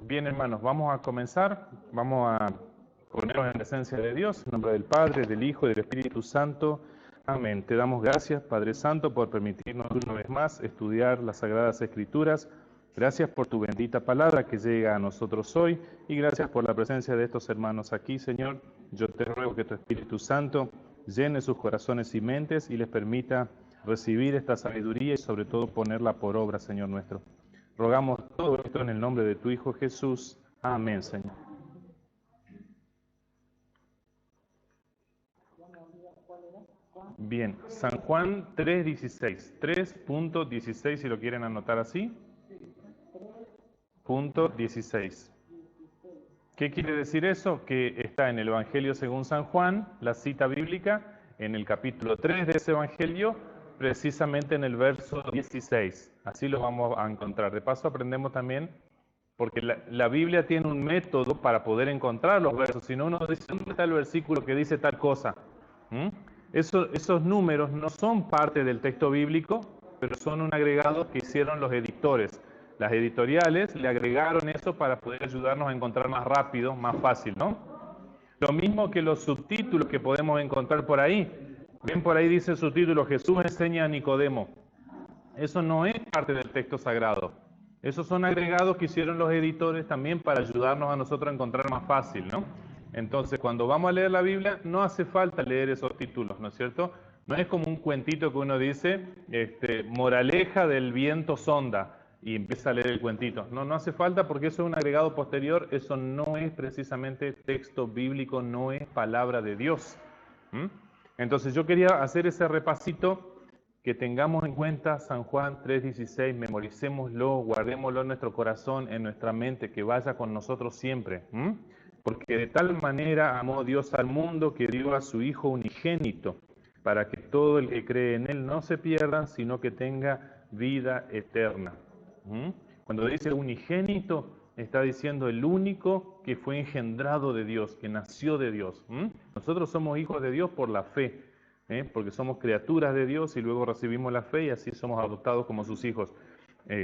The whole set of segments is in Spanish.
Bien, hermanos, vamos a comenzar. Vamos a ponernos en presencia de Dios, en nombre del Padre, del Hijo y del Espíritu Santo. Amén. Te damos gracias, Padre Santo, por permitirnos una vez más estudiar las Sagradas Escrituras. Gracias por tu bendita palabra que llega a nosotros hoy y gracias por la presencia de estos hermanos aquí, Señor. Yo te ruego que tu Espíritu Santo llene sus corazones y mentes y les permita recibir esta sabiduría y sobre todo ponerla por obra, Señor nuestro. Rogamos todo esto en el nombre de tu Hijo Jesús. Amén, Señor. Bien, San Juan 3.16. 3.16, si lo quieren anotar así. Punto 16. ¿Qué quiere decir eso? Que está en el Evangelio según San Juan, la cita bíblica, en el capítulo 3 de ese Evangelio, precisamente en el verso 16. Así lo vamos a encontrar. De paso aprendemos también, porque la Biblia tiene un método para poder encontrar los versos. Si no, uno dice, ¿dónde está el versículo que dice tal cosa? Esos números no son parte del texto bíblico, pero son un agregado que hicieron los editores. Las editoriales le agregaron eso para poder ayudarnos a encontrar más rápido, más fácil, ¿no? Lo mismo que los subtítulos que podemos encontrar por ahí. Ven, por ahí dice el subtítulo, Jesús enseña a Nicodemo. Eso no es parte del texto sagrado. Esos son agregados que hicieron los editores también para ayudarnos a nosotros a encontrar más fácil, ¿no? Entonces, cuando vamos a leer la Biblia, no hace falta leer esos títulos, ¿no es cierto? No es como un cuentito que uno dice, moraleja del viento sonda, y empieza a leer el cuentito. No, no hace falta porque eso es un agregado posterior, eso no es precisamente texto bíblico, no es palabra de Dios. Entonces yo quería hacer ese repasito, que tengamos en cuenta San Juan 3.16, memoricémoslo, guardémoslo en nuestro corazón, en nuestra mente, que vaya con nosotros siempre. Porque de tal manera amó Dios al mundo que dio a su Hijo unigénito, para que todo el que cree en Él no se pierda, sino que tenga vida eterna. Cuando dice unigénito, está diciendo el único que fue engendrado de Dios, que nació de Dios. Nosotros somos hijos de Dios por la fe, porque somos criaturas de Dios y luego recibimos la fe y así somos adoptados como sus hijos.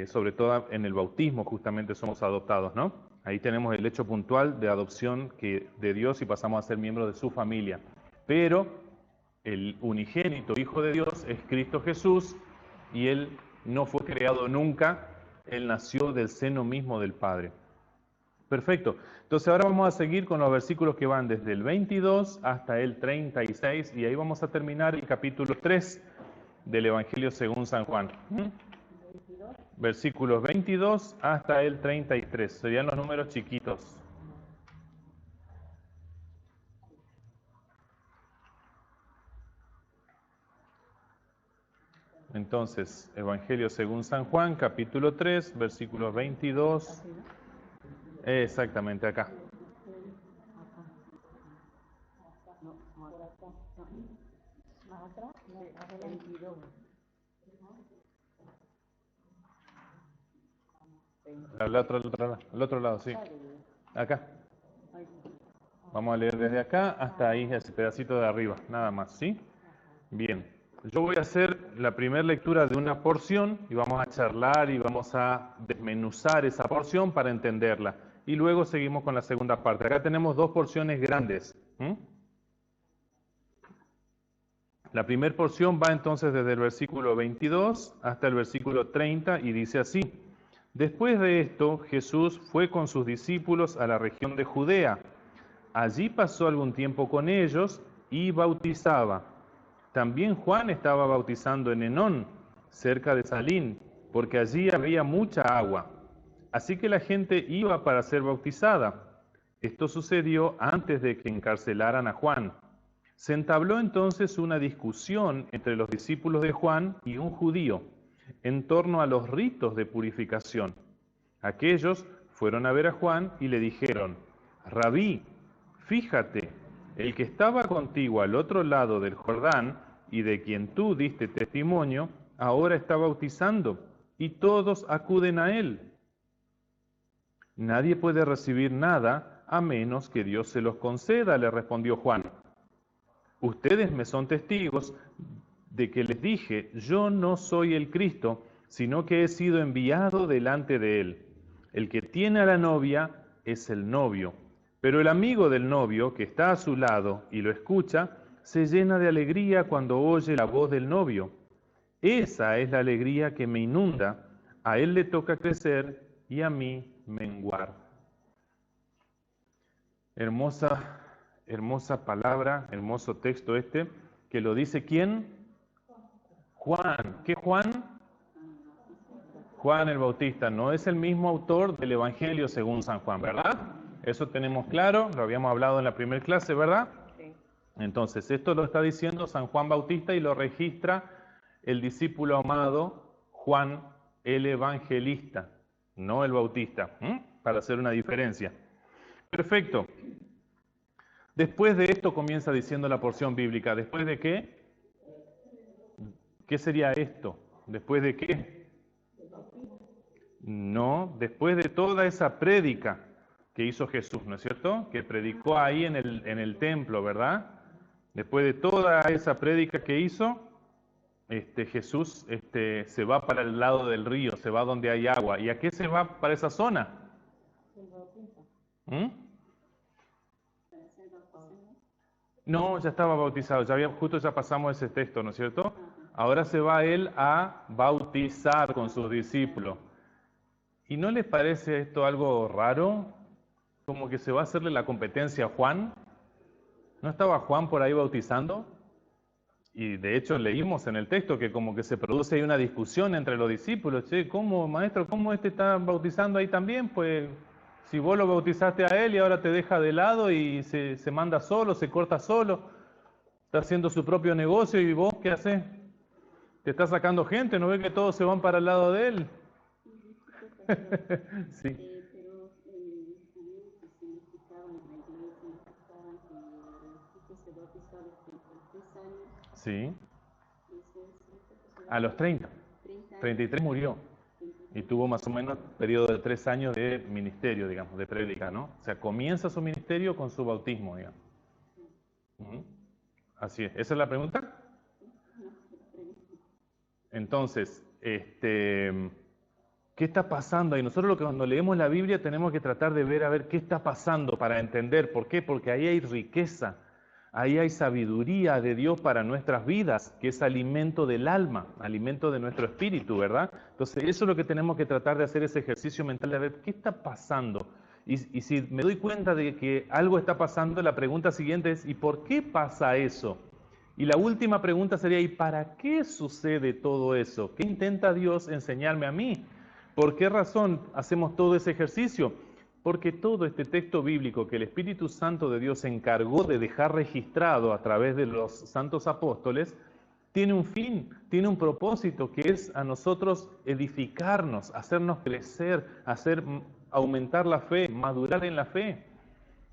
Sobre todo en el bautismo justamente somos adoptados, ¿no? Ahí tenemos el hecho puntual de adopción de Dios y pasamos a ser miembros de su familia. Pero el unigénito Hijo de Dios es Cristo Jesús y Él no fue creado nunca, Él nació del seno mismo del Padre. Perfecto. Entonces ahora vamos a seguir con los versículos que van desde el 22 hasta el 36 y ahí vamos a terminar el capítulo 3 del Evangelio según San Juan. Versículos 22 hasta el 33. Serían los números chiquitos. Entonces, Evangelio según San Juan, capítulo 3, versículos 22. Exactamente, acá. Al otro lado, sí. Acá. Vamos a leer desde acá hasta ahí, ese pedacito de arriba, nada más, ¿sí? Bien. Yo voy a hacer la primera lectura de una porción y vamos a charlar y vamos a desmenuzar esa porción para entenderla. Y luego seguimos con la segunda parte. Acá tenemos dos porciones grandes. La primera porción va entonces desde el versículo 22 hasta el versículo 30 y dice así. Después de esto, Jesús fue con sus discípulos a la región de Judea. Allí pasó algún tiempo con ellos y bautizaba. También Juan estaba bautizando en Enón, cerca de Salín, porque allí había mucha agua. Así que la gente iba para ser bautizada. Esto sucedió antes de que encarcelaran a Juan. Se entabló entonces una discusión entre los discípulos de Juan y un judío en torno a los ritos de purificación. Aquellos fueron a ver a Juan y le dijeron, Rabí, fíjate, el que estaba contigo al otro lado del Jordán y de quien tú diste testimonio, ahora está bautizando y todos acuden a él. Nadie puede recibir nada a menos que Dios se los conceda, le respondió Juan. Ustedes me son testigos de que les dije, yo no soy el Cristo, sino que he sido enviado delante de él. El que tiene a la novia es el novio, pero el amigo del novio que está a su lado y lo escucha, se llena de alegría cuando oye la voz del novio. Esa es la alegría que me inunda. A él le toca crecer y a mí menguar. Hermosa, hermosa palabra, hermoso texto este, que lo dice ¿quién? Juan. ¿Qué Juan? Juan el Bautista. No es el mismo autor del Evangelio según San Juan, ¿verdad? Eso tenemos claro, lo habíamos hablado en la primera clase, ¿verdad? Sí. Entonces, esto lo está diciendo San Juan Bautista y lo registra el discípulo amado Juan el Evangelista, no el Bautista, para hacer una diferencia. Perfecto. Después de esto comienza diciendo la porción bíblica. ¿Después de qué? ¿Qué sería esto? ¿Después de qué? No, después de toda esa prédica que hizo Jesús, ¿no es cierto? Que predicó ahí en el templo, ¿verdad? Después de toda esa prédica que hizo, Jesús se va para el lado del río, se va donde hay agua. ¿Y a qué se va para esa zona? No, ya estaba bautizado, justo ya pasamos ese texto, ¿no es cierto? Ahora se va él a bautizar con sus discípulos. ¿Y no les parece esto algo raro? Como que se va a hacerle la competencia a Juan. ¿No estaba Juan por ahí bautizando? Y de hecho leímos en el texto que como que se produce ahí una discusión entre los discípulos. Che, ¿cómo, maestro, cómo está bautizando ahí también? Pues si vos lo bautizaste a él y ahora te deja de lado y se manda solo, se corta solo, está haciendo su propio negocio y vos, ¿qué haces? Te está sacando gente, ¿no ves que todos se van para el lado de él? Sí. Sí. A los 30. 33 murió. Y tuvo más o menos periodo de 3 años de ministerio, digamos, de prédica, ¿no? O sea, comienza su ministerio con su bautismo, digamos. Así es. ¿Esa es la pregunta? Entonces, ¿qué está pasando? Y nosotros cuando leemos la Biblia tenemos que tratar de ver a ver qué está pasando para entender. ¿Por qué? Porque ahí hay riqueza, ahí hay sabiduría de Dios para nuestras vidas, que es alimento del alma, alimento de nuestro espíritu, ¿verdad? Entonces eso es lo que tenemos que tratar de hacer, ese ejercicio mental de ver qué está pasando. Y si me doy cuenta de que algo está pasando, la pregunta siguiente es ¿y por qué pasa eso? Y la última pregunta sería ¿y para qué sucede todo eso? ¿Qué intenta Dios enseñarme a mí? ¿Por qué razón hacemos todo ese ejercicio? Porque todo este texto bíblico que el Espíritu Santo de Dios se encargó de dejar registrado a través de los santos apóstoles, tiene un fin, tiene un propósito, que es a nosotros edificarnos, hacernos crecer, aumentar la fe, madurar en la fe.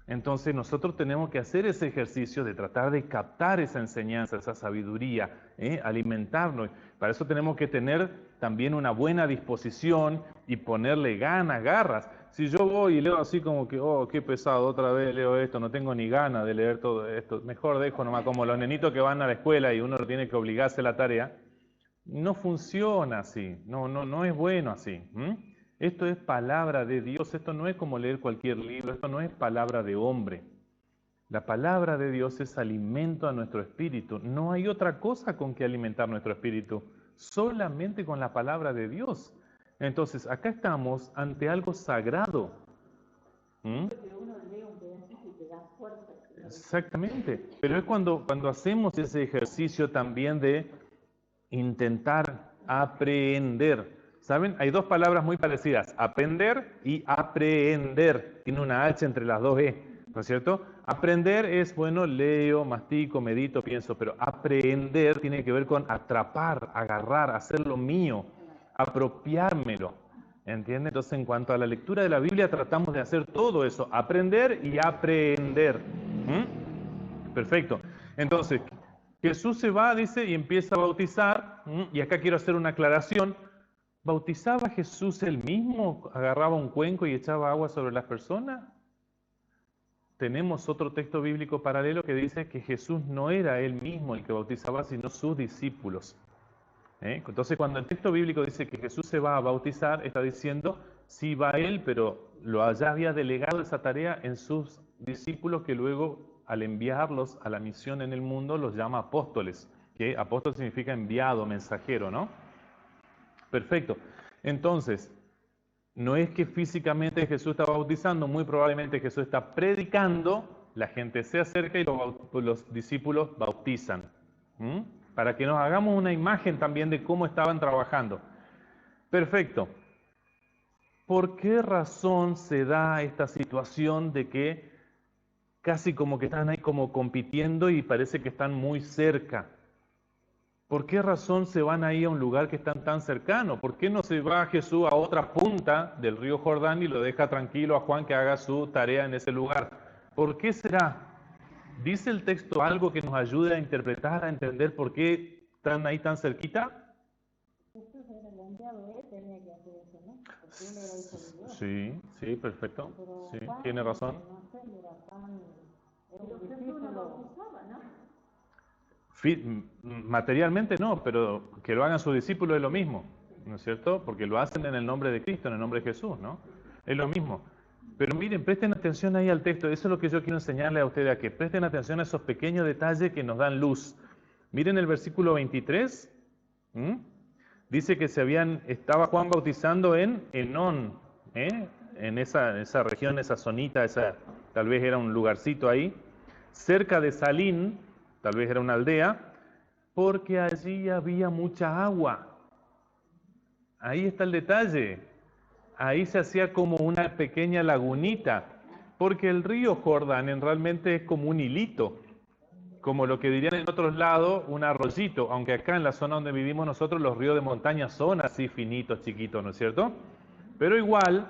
Entonces nosotros tenemos que hacer ese ejercicio de tratar de captar esa enseñanza, esa sabiduría, alimentarnos. Para eso tenemos que tener también una buena disposición y ponerle ganas, garras. Si yo voy y leo así como que, oh, qué pesado, otra vez leo esto, no tengo ni ganas de leer todo esto, mejor dejo nomás, como los nenitos que van a la escuela y uno tiene que obligarse a la tarea, no funciona así, no es bueno así. Esto es palabra de Dios, esto no es como leer cualquier libro, esto no es palabra de hombre. La palabra de Dios es alimento a nuestro espíritu. No hay otra cosa con que alimentar nuestro espíritu, solamente con la palabra de Dios. Entonces, acá estamos ante algo sagrado. Exactamente, pero es cuando hacemos ese ejercicio también de intentar aprender. ¿Saben? Hay dos palabras muy parecidas, aprender y aprehender. Tiene una H entre las dos E, ¿no es cierto? Aprender es, bueno, leo, mastico, medito, pienso, pero aprehender tiene que ver con atrapar, agarrar, hacerlo mío, apropiármelo. ¿Entiende? Entonces, en cuanto a la lectura de la Biblia, tratamos de hacer todo eso, aprender y aprehender. Perfecto. Entonces, Jesús se va, dice, y empieza a bautizar, y acá quiero hacer una aclaración. ¿Bautizaba Jesús él mismo? ¿Agarraba un cuenco y echaba agua sobre las personas? Tenemos otro texto bíblico paralelo que dice que Jesús no era él mismo el que bautizaba, sino sus discípulos. Entonces, cuando el texto bíblico dice que Jesús se va a bautizar, está diciendo, sí va él, pero ya había delegado esa tarea en sus discípulos que luego, al enviarlos a la misión en el mundo, los llama apóstoles, que apóstol significa enviado, mensajero, ¿no? Perfecto. Entonces, no es que físicamente Jesús está bautizando, muy probablemente Jesús está predicando, la gente se acerca y los discípulos bautizan. ¿Mm? Para que nos hagamos una imagen también de cómo estaban trabajando. Perfecto. ¿Por qué razón se da esta situación de que casi como que están ahí como compitiendo y parece que están muy cerca? ¿Por qué razón se van ahí a un lugar que están tan cercano? ¿Por qué no se va Jesús a otra punta del río Jordán y lo deja tranquilo a Juan que haga su tarea en ese lugar? ¿Por qué será? ¿Dice el texto algo que nos ayude a interpretar, a entender por qué están ahí tan cerquita? Jesús era el enviado, él tenía que hacer eso, ¿no? Porque él era hijo de Dios. Sí, sí, perfecto. Pero Sí, Juan, tiene razón. no sé, era tan... Pero Jesús no bautizaba, ¿no? Materialmente no, pero que lo hagan sus discípulos es lo mismo, ¿no es cierto? Porque lo hacen en el nombre de Cristo, en el nombre de Jesús, ¿no? Es lo mismo. Pero miren, presten atención ahí al texto, eso es lo que yo quiero enseñarle a ustedes, a que presten atención a esos pequeños detalles que nos dan luz. Miren el versículo 23, ¿m? Dice que estaba Juan bautizando en Enón, en esa región, esa zonita, tal vez era un lugarcito ahí, cerca de Salín, tal vez era una aldea, porque allí había mucha agua. Ahí está el detalle. Ahí se hacía como una pequeña lagunita, porque el río Jordán realmente es como un hilito, como lo que dirían en otros lados, un arroyito, aunque acá en la zona donde vivimos nosotros los ríos de montaña son así finitos, chiquitos, ¿no es cierto? Pero igual,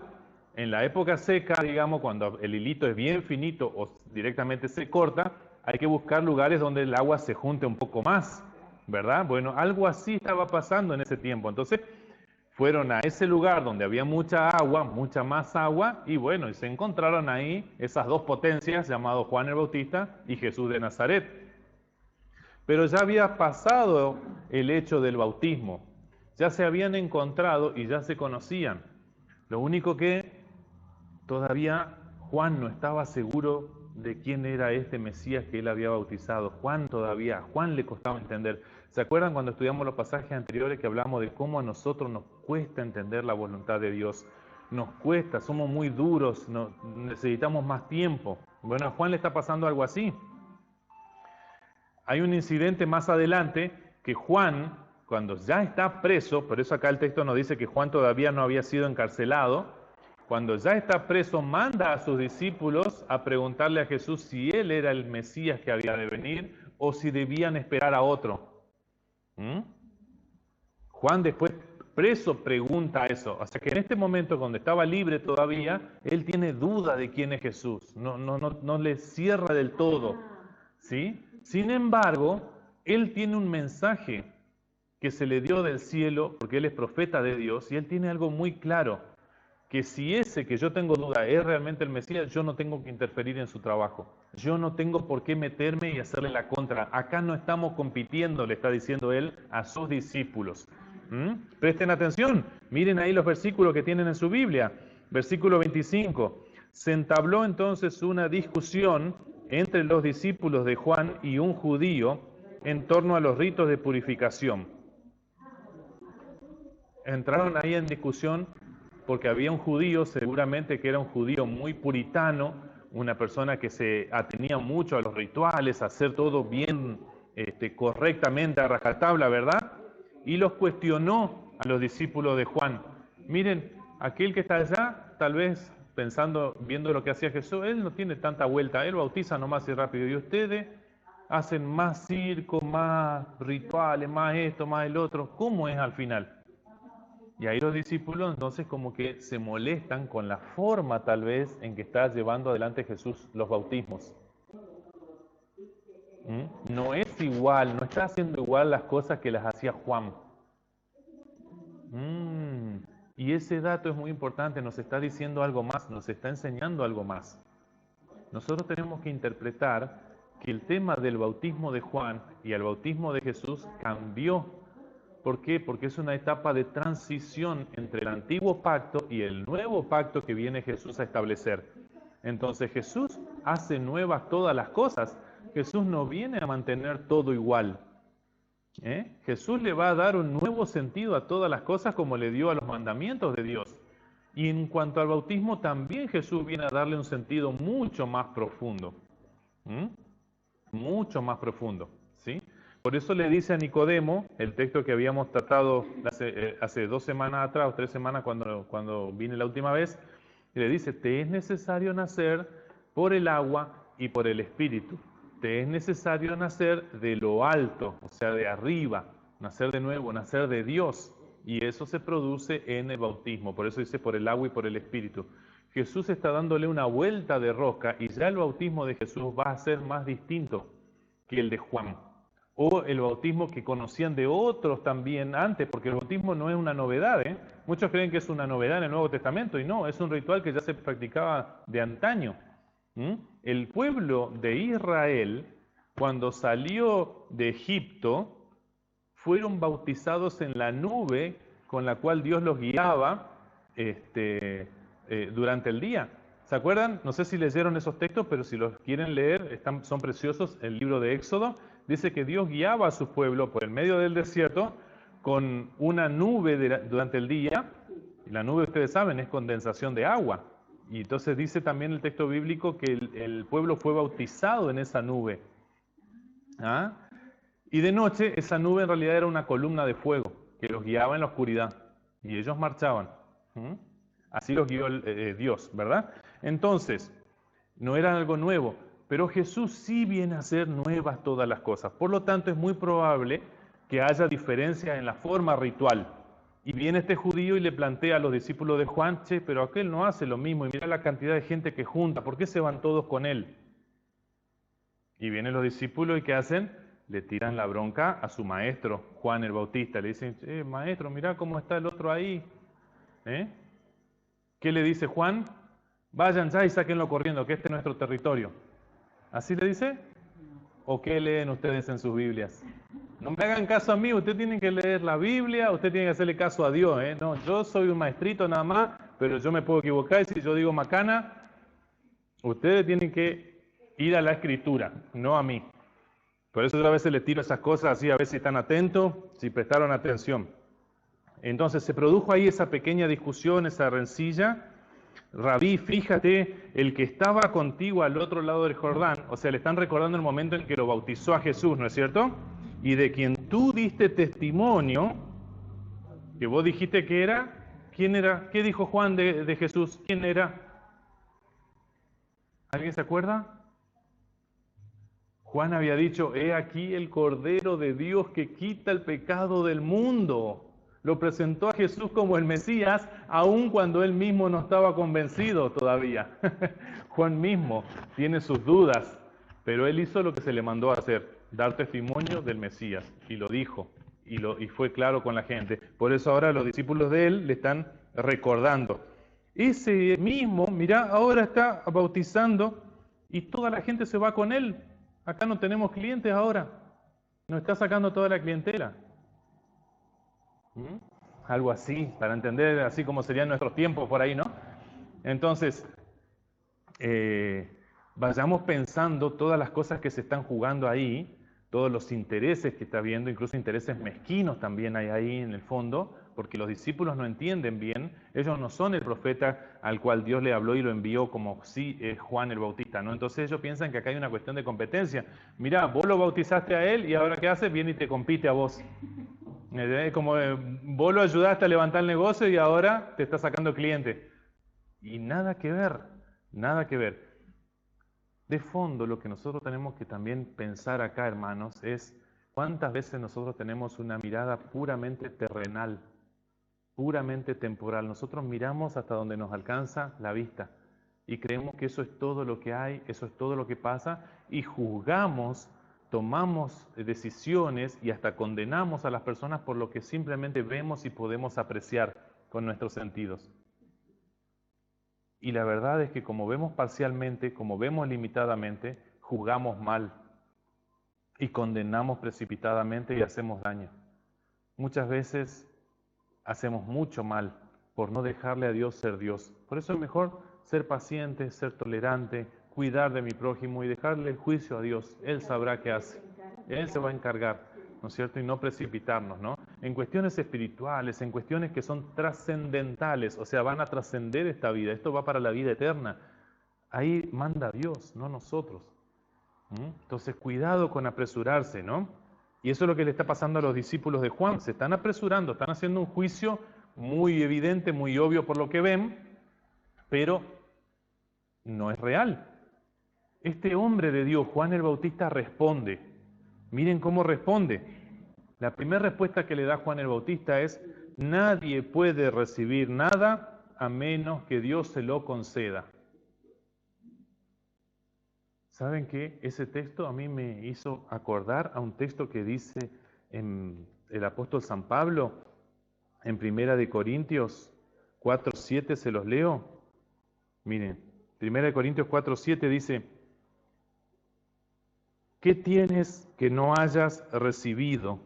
en la época seca, digamos, cuando el hilito es bien finito o directamente se corta, hay que buscar lugares donde el agua se junte un poco más, ¿verdad? Bueno, algo así estaba pasando en ese tiempo. Entonces, fueron a ese lugar donde había mucha agua, mucha más agua, y bueno, y se encontraron ahí esas dos potencias, llamados Juan el Bautista y Jesús de Nazaret. Pero ya había pasado el hecho del bautismo, ya se habían encontrado y ya se conocían. Lo único que todavía Juan no estaba seguro de quién era este Mesías que él había bautizado. A Juan le costaba entender. ¿Se acuerdan cuando estudiamos los pasajes anteriores que hablamos de cómo a nosotros nos cuesta entender la voluntad de Dios? Nos cuesta, somos muy duros, necesitamos más tiempo. Bueno, a Juan le está pasando algo así. Hay un incidente más adelante que Juan, cuando ya está preso, por eso acá el texto nos dice que Juan todavía no había sido encarcelado, cuando ya está preso, manda a sus discípulos a preguntarle a Jesús si él era el Mesías que había de venir o si debían esperar a otro. Juan después preso pregunta eso. O sea que en este momento, cuando estaba libre todavía, él tiene duda de quién es Jesús. No le cierra del todo. ¿Sí? Sin embargo, él tiene un mensaje que se le dio del cielo, porque él es profeta de Dios, y él tiene algo muy claro, que si ese que yo tengo duda es realmente el Mesías, yo no tengo que interferir en su trabajo. Yo no tengo por qué meterme y hacerle la contra. Acá no estamos compitiendo, le está diciendo él a sus discípulos. Presten atención, miren ahí los versículos que tienen en su Biblia. Versículo 25. Se entabló entonces una discusión entre los discípulos de Juan y un judío en torno a los ritos de purificación. Entraron ahí en discusión porque había un judío, seguramente que era un judío muy puritano, una persona que se atenía mucho a los rituales, a hacer todo bien, correctamente, a rajatabla, ¿verdad? Y los cuestionó a los discípulos de Juan. Miren, aquel que está allá, tal vez pensando, viendo lo que hacía Jesús, él no tiene tanta vuelta, él bautiza nomás y rápido, y ustedes hacen más circo, más rituales, más esto, más el otro. ¿Cómo es al final? Y ahí los discípulos entonces como que se molestan con la forma tal vez en que está llevando adelante Jesús los bautismos. No es igual, no está haciendo igual las cosas que las hacía Juan. Y ese dato es muy importante, nos está diciendo algo más, nos está enseñando algo más. Nosotros tenemos que interpretar que el tema del bautismo de Juan y el bautismo de Jesús cambió ¿Por qué? Porque es una etapa de transición entre el antiguo pacto y el nuevo pacto que viene Jesús a establecer. Entonces Jesús hace nuevas todas las cosas. Jesús no viene a mantener todo igual. Jesús le va a dar un nuevo sentido a todas las cosas como le dio a los mandamientos de Dios. Y en cuanto al bautismo, también Jesús viene a darle un sentido mucho más profundo. Mucho más profundo, ¿sí? Por eso le dice a Nicodemo, el texto que habíamos tratado hace 2 semanas atrás o 3 semanas cuando vine la última vez, le dice, te es necesario nacer por el agua y por el Espíritu. Te es necesario nacer de lo alto, o sea, de arriba, nacer de nuevo, nacer de Dios. Y eso se produce en el bautismo, por eso dice por el agua y por el Espíritu. Jesús está dándole una vuelta de rosca y ya el bautismo de Jesús va a ser más distinto que el de Juan. O el bautismo que conocían de otros también antes, porque el bautismo no es una novedad. Muchos creen que es una novedad en el Nuevo Testamento y no, es un ritual que ya se practicaba de antaño. El pueblo de Israel, cuando salió de Egipto, fueron bautizados en la nube con la cual Dios los guiaba durante el día. ¿Se acuerdan? No sé si leyeron esos textos, pero si los quieren leer, son preciosos. El libro de Éxodo dice que Dios guiaba a su pueblo por el medio del desierto con una nube durante el día. Y la nube, ustedes saben, es condensación de agua. Y entonces dice también el texto bíblico que el pueblo fue bautizado en esa nube. Y de noche esa nube en realidad era una columna de fuego que los guiaba en la oscuridad. Y ellos marchaban. Así los guió Dios, ¿verdad? Entonces, no era algo nuevo, pero Jesús sí viene a hacer nuevas todas las cosas. Por lo tanto, es muy probable que haya diferencia en la forma ritual. Y viene este judío y le plantea a los discípulos de Juan, che, pero aquel no hace lo mismo, y mira la cantidad de gente que junta, ¿por qué se van todos con él? Y vienen los discípulos y ¿qué hacen? Le tiran la bronca a su maestro, Juan el Bautista. Le dicen, maestro, mira cómo está el otro ahí. ¿Qué le dice Juan? Vayan ya y sáquenlo corriendo, que este es nuestro territorio. ¿Así le dice? ¿O qué leen ustedes en sus Biblias? No me hagan caso a mí, ustedes tienen que leer la Biblia, ustedes tienen que hacerle caso a Dios. No, yo soy un maestrito nada más, pero yo me puedo equivocar y si yo digo macana, ustedes tienen que ir a la Escritura, no a mí. Por eso yo a veces les tiro esas cosas así, a ver si están atentos, si prestaron atención. Entonces se produjo ahí esa pequeña discusión, esa rencilla. Rabí, fíjate, el que estaba contigo al otro lado del Jordán, o sea, le están recordando el momento en que lo bautizó a Jesús, ¿no es cierto? Y de quien tú diste testimonio, que vos dijiste que era, ¿quién era? ¿Qué dijo Juan de Jesús? ¿Quién era? ¿Alguien se acuerda? Juan había dicho, he aquí el Cordero de Dios que quita el pecado del mundo. Lo presentó a Jesús como el Mesías, aun cuando él mismo no estaba convencido todavía. Juan mismo tiene sus dudas, pero él hizo lo que se le mandó a hacer, dar testimonio del Mesías, y lo dijo, y fue claro con la gente. Por eso ahora los discípulos de él le están recordando. Ese mismo, mirá, ahora está bautizando y toda la gente se va con él. Acá no tenemos clientes ahora, nos está sacando toda la clientela. Algo así, para entender así como serían nuestros tiempos por ahí, ¿no? Entonces, vayamos pensando todas las cosas que se están jugando ahí, todos los intereses que está viendo, incluso intereses mezquinos también hay ahí en el fondo, porque los discípulos no entienden bien, ellos no son el profeta al cual Dios le habló y lo envió como sí es Juan el Bautista, ¿no? Entonces ellos piensan que acá hay una cuestión de competencia. Mirá, vos lo bautizaste a él y ahora ¿qué hace? Viene y te compite a vos. Es como vos lo ayudaste a levantar el negocio y ahora te está sacando cliente. Y nada que ver, nada que ver. De fondo, lo que nosotros tenemos que también pensar acá, hermanos, es cuántas veces nosotros tenemos una mirada puramente terrenal, puramente temporal. Nosotros miramos hasta donde nos alcanza la vista y creemos que eso es todo lo que hay, eso es todo lo que pasa y juzgamos, tomamos decisiones y hasta condenamos a las personas por lo que simplemente vemos y podemos apreciar con nuestros sentidos. Y la verdad es que como vemos parcialmente, como vemos limitadamente, juzgamos mal y condenamos precipitadamente y hacemos daño. muchas veces hacemos mucho mal por no dejarle a Dios ser Dios. Por eso es mejor ser paciente, ser tolerante, cuidar de mi prójimo y dejarle el juicio a Dios. Él sabrá qué hace. Él se va a encargar, ¿no es cierto? Y no precipitarnos, ¿no? En cuestiones espirituales, en cuestiones que son trascendentales, o sea, van a trascender esta vida. Esto va para la vida eterna. Ahí manda Dios, no nosotros. Entonces, cuidado con apresurarse, ¿no? Y eso es lo que le está pasando a los discípulos de Juan. Se están apresurando, están haciendo un juicio muy evidente, muy obvio por lo que ven, pero no es real. Este hombre de Dios, Juan el Bautista, responde. Miren cómo responde. La primera respuesta que le da Juan el Bautista es: nadie puede recibir nada a menos que Dios se lo conceda. ¿Saben qué? Ese texto a mí me hizo acordar a un texto que dice el apóstol San Pablo en 1 Corintios 4:7, se los leo. Miren, 1 Corintios 4:7 dice: ¿qué tienes que no hayas recibido?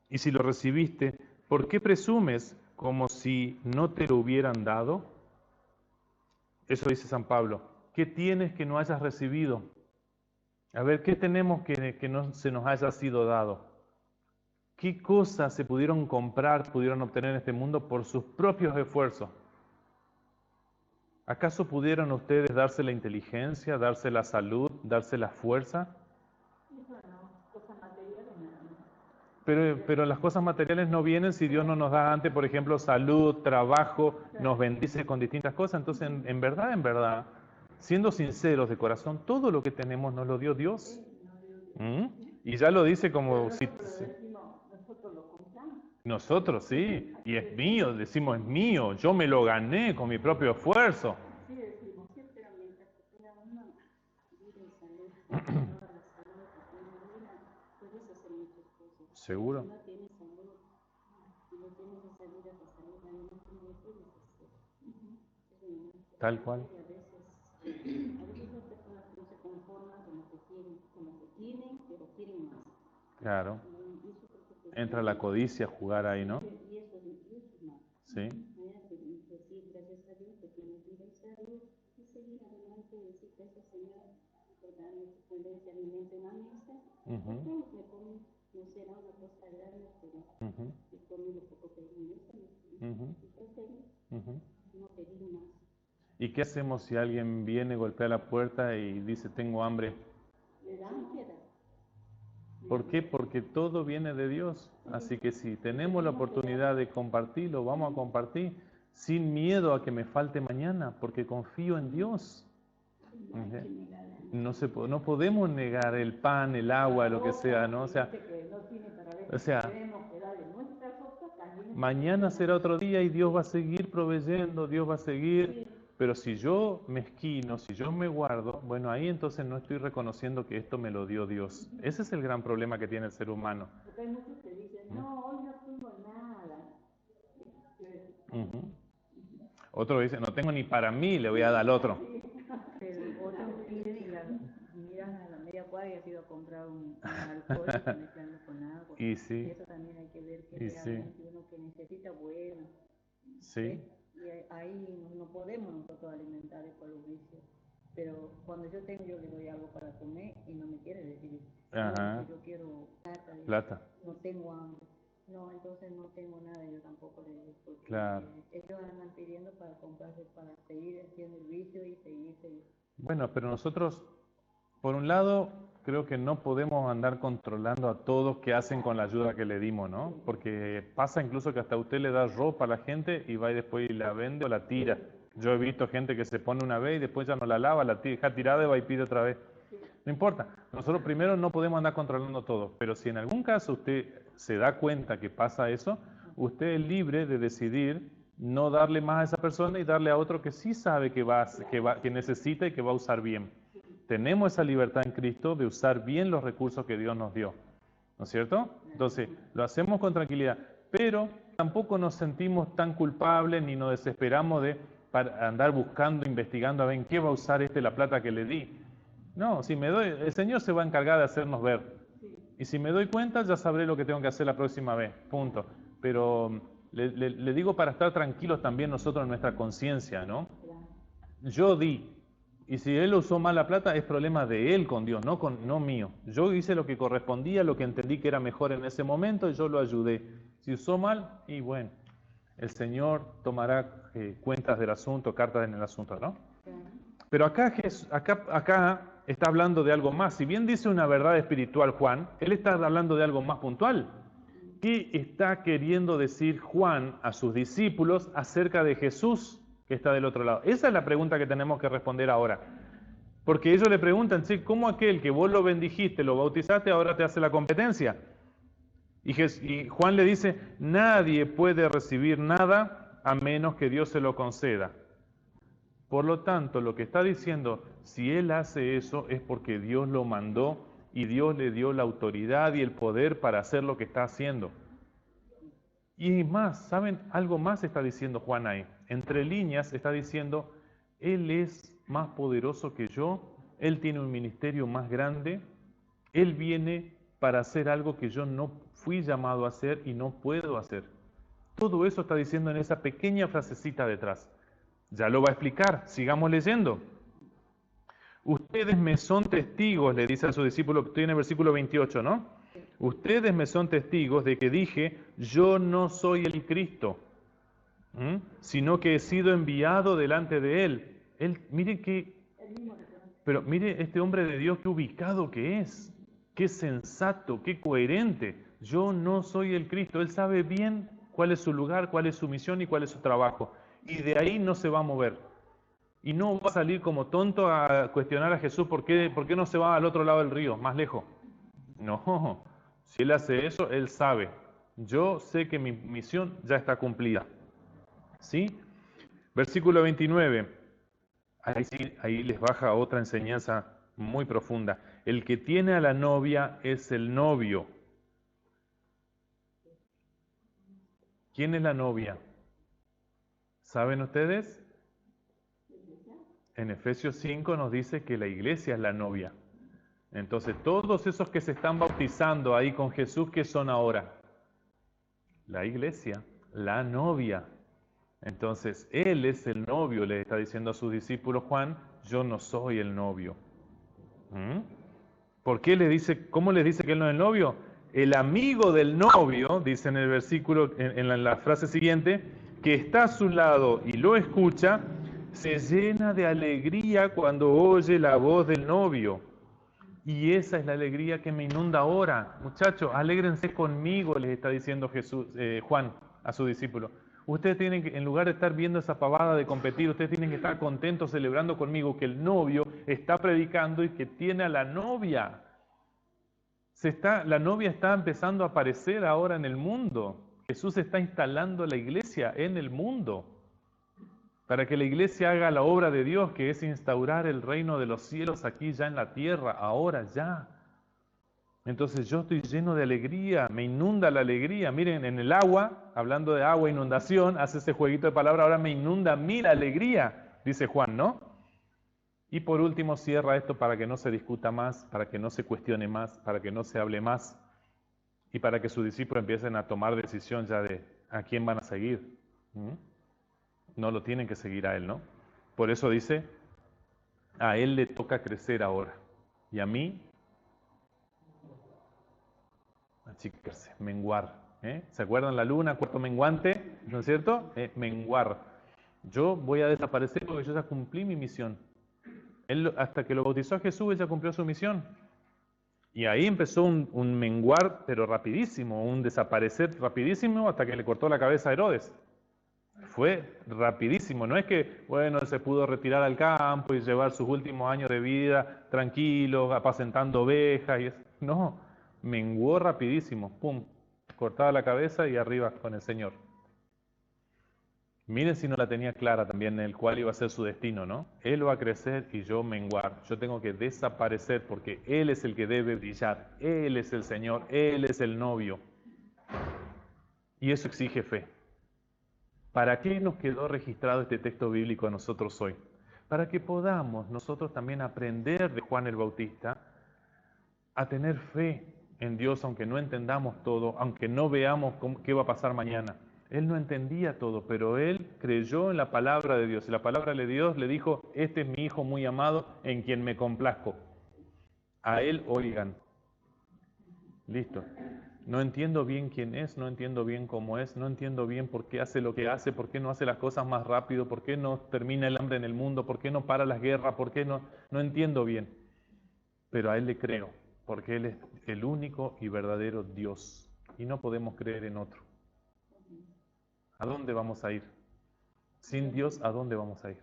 Y si lo recibiste, ¿por qué presumes como si no te lo hubieran dado? Eso dice San Pablo. ¿Qué tienes que no hayas recibido? A ver, ¿qué tenemos que no se nos haya sido dado? ¿Qué cosas se pudieron comprar, pudieron obtener en este mundo por sus propios esfuerzos? ¿Acaso pudieron ustedes darse la inteligencia, darse la salud, darse la fuerza? Pero las cosas materiales no vienen si Dios no nos da antes, por ejemplo, salud, trabajo, nos bendice con distintas cosas. Entonces, en verdad, siendo sinceros de corazón, todo lo que tenemos nos lo dio Dios. Y ya lo dice como si... Nosotros, sí, y es mío, decimos es mío, yo me lo gané con mi propio esfuerzo. ¿Seguro? Tal cual. Claro. Entra la codicia a jugar ahí, ¿no? Sí. ¿Y qué hacemos si alguien viene, golpea la puerta y dice tengo hambre? ¿Por qué? Porque todo viene de Dios. Así que si tenemos la oportunidad de compartirlo, vamos a compartir sin miedo a que me falte mañana, porque confío en Dios. No podemos negar el pan, el agua, lo que sea, ¿no? O sea, mañana será otro día y Dios va a seguir proveyendo, Dios va a seguir. Pero si yo me esquino, si yo me guardo, bueno, ahí entonces no estoy reconociendo que esto me lo dio Dios. Ese es el gran problema que tiene el ser humano. Porque hay muchos que dicen, no, hoy no tengo nada. Otro dice, no tengo ni para mí, le voy a dar al otro. Pero otros piden y miran a la media cuadra y ha ido a comprar un alcohol mezclando con agua. Y sí. Y eso también hay que ver que realmente uno que necesita bueno. Sí. Y ahí no podemos nosotros alimentar con los vicios. Pero cuando yo tengo, yo le doy algo para comer y no me quiere decir, no, yo quiero plata. No tengo hambre. No, entonces no tengo nada, yo tampoco le digo. Claro. Ellos andan pidiendo para comprarse, para seguir haciendo el vicio y seguir. Bueno, pero nosotros, por un lado, creo que no podemos andar controlando a todos qué hacen con la ayuda que le dimos, ¿no? Porque pasa incluso que hasta usted le da ropa a la gente y va y después la vende o la tira. Yo he visto gente que se pone una vez y después ya no la lava, la deja tirada y va y pide otra vez. No importa, nosotros primero no podemos andar controlando todo, pero si en algún caso usted se da cuenta que pasa eso, usted es libre de decidir no darle más a esa persona y darle a otro que sí sabe que necesita y que va a usar bien. Tenemos esa libertad en Cristo de usar bien los recursos que Dios nos dio, ¿no es cierto? Entonces, lo hacemos con tranquilidad, pero tampoco nos sentimos tan culpables ni nos desesperamos para andar buscando, investigando a ver en qué va a usar la plata que le di. No, si me doy, el Señor se va a encargar de hacernos ver. Y si me doy cuenta, ya sabré lo que tengo que hacer la próxima vez, punto. Pero le digo para estar tranquilos también nosotros en nuestra conciencia, ¿no? Yo di, y si él usó mal la plata, es problema de él con Dios, no mío. Yo hice lo que correspondía, lo que entendí que era mejor en ese momento, y yo lo ayudé. Si usó mal, y bueno, el Señor tomará cuentas del asunto, cartas en el asunto, ¿no? Pero acá está hablando de algo más. Si bien dice una verdad espiritual Juan, él está hablando de algo más puntual. ¿Qué está queriendo decir Juan a sus discípulos acerca de Jesús que está del otro lado? Esa es la pregunta que tenemos que responder ahora. Porque ellos le preguntan, ¿sí? ¿Cómo aquel que vos lo bendijiste, lo bautizaste, ahora te hace la competencia? Y Juan le dice, nadie puede recibir nada a menos que Dios se lo conceda. Por lo tanto, lo que está diciendo, si él hace eso es porque Dios lo mandó y Dios le dio la autoridad y el poder para hacer lo que está haciendo. Y más, ¿saben? Algo más está diciendo Juan ahí. Entre líneas está diciendo, Él es más poderoso que yo, Él tiene un ministerio más grande, Él viene para hacer algo que yo no fui llamado a hacer y no puedo hacer. Todo eso está diciendo en esa pequeña frasecita detrás. Ya lo va a explicar, sigamos leyendo. Ustedes me son testigos, le dice a su discípulo, estoy en el versículo 28, ¿no? Ustedes me son testigos de que dije, yo no soy el Cristo, sino que he sido enviado delante de Él. Miren pero mire este hombre de Dios, qué ubicado que es, qué sensato, qué coherente. Yo no soy el Cristo, Él sabe bien cuál es su lugar, cuál es su misión y cuál es su trabajo. Y de ahí no se va a mover. Y no va a salir como tonto a cuestionar a Jesús por qué no se va al otro lado del río, más lejos. No, si Él hace eso, Él sabe. Yo sé que mi misión ya está cumplida. ¿Sí? Versículo 29. Ahí les baja otra enseñanza muy profunda. El que tiene a la novia es el novio. ¿Quién es la novia? ¿Saben ustedes? En Efesios 5 nos dice que la iglesia es la novia. Entonces, todos esos que se están bautizando ahí con Jesús, ¿qué son ahora? La iglesia, la novia. Entonces, Él es el novio, le está diciendo a sus discípulos Juan, yo no soy el novio. ¿Por qué cómo les dice que Él no es el novio? El amigo del novio, dice en el versículo, en la frase siguiente, que está a su lado y lo escucha, se llena de alegría cuando oye la voz del novio. Y esa es la alegría que me inunda ahora. Muchachos, alégrense conmigo, les está diciendo Juan a su discípulo. Ustedes tienen que, en lugar de estar viendo esa pavada de competir, ustedes tienen que estar contentos celebrando conmigo que el novio está predicando y que tiene a la novia. La novia está empezando a aparecer ahora en el mundo. Jesús está instalando la iglesia en el mundo para que la iglesia haga la obra de Dios, que es instaurar el reino de los cielos aquí ya en la tierra, ahora ya. Entonces yo estoy lleno de alegría, me inunda la alegría. Miren, en el agua, hablando de agua, inundación, hace ese jueguito de palabras, ahora me inunda a mí la alegría, dice Juan, ¿no? Y por último cierra esto para que no se discuta más, para que no se cuestione más, para que no se hable más y para que sus discípulos empiecen a tomar decisión ya de a quién van a seguir. No lo tienen que seguir a Él, ¿no? Por eso dice, a Él le toca crecer ahora y a mí achicarse, menguar. ¿Se acuerdan la luna, cuarto menguante? ¿No es cierto? Menguar. Yo voy a desaparecer porque yo ya cumplí mi misión. Él, hasta que lo bautizó a Jesús, él ya cumplió su misión. Y ahí empezó un menguar, pero rapidísimo, un desaparecer rapidísimo hasta que le cortó la cabeza a Herodes. Fue rapidísimo, no es que, bueno, se pudo retirar al campo y llevar sus últimos años de vida tranquilo, apacentando ovejas, no, menguó rapidísimo, pum, cortaba la cabeza y arriba con el Señor. Miren si no la tenía clara también el cuál iba a ser su destino, ¿no? Él va a crecer y yo menguar, yo tengo que desaparecer porque Él es el que debe brillar, Él es el Señor, Él es el novio. Y eso exige fe. ¿Para qué nos quedó registrado este texto bíblico a nosotros hoy? Para que podamos nosotros también aprender de Juan el Bautista a tener fe en Dios aunque no entendamos todo, aunque no veamos qué va a pasar mañana. Él no entendía todo, pero él creyó en la palabra de Dios. Y la palabra de Dios le dijo, este es mi hijo muy amado en quien me complazco. A él oigan. Listo. No entiendo bien quién es, no entiendo bien cómo es, no entiendo bien por qué hace lo que hace, por qué no hace las cosas más rápido, por qué no termina el hambre en el mundo, por qué no para las guerras, por qué no entiendo bien. Pero a Él le creo, porque Él es el único y verdadero Dios. Y no podemos creer en otro. ¿A dónde vamos a ir? Sin Dios, ¿a dónde vamos a ir?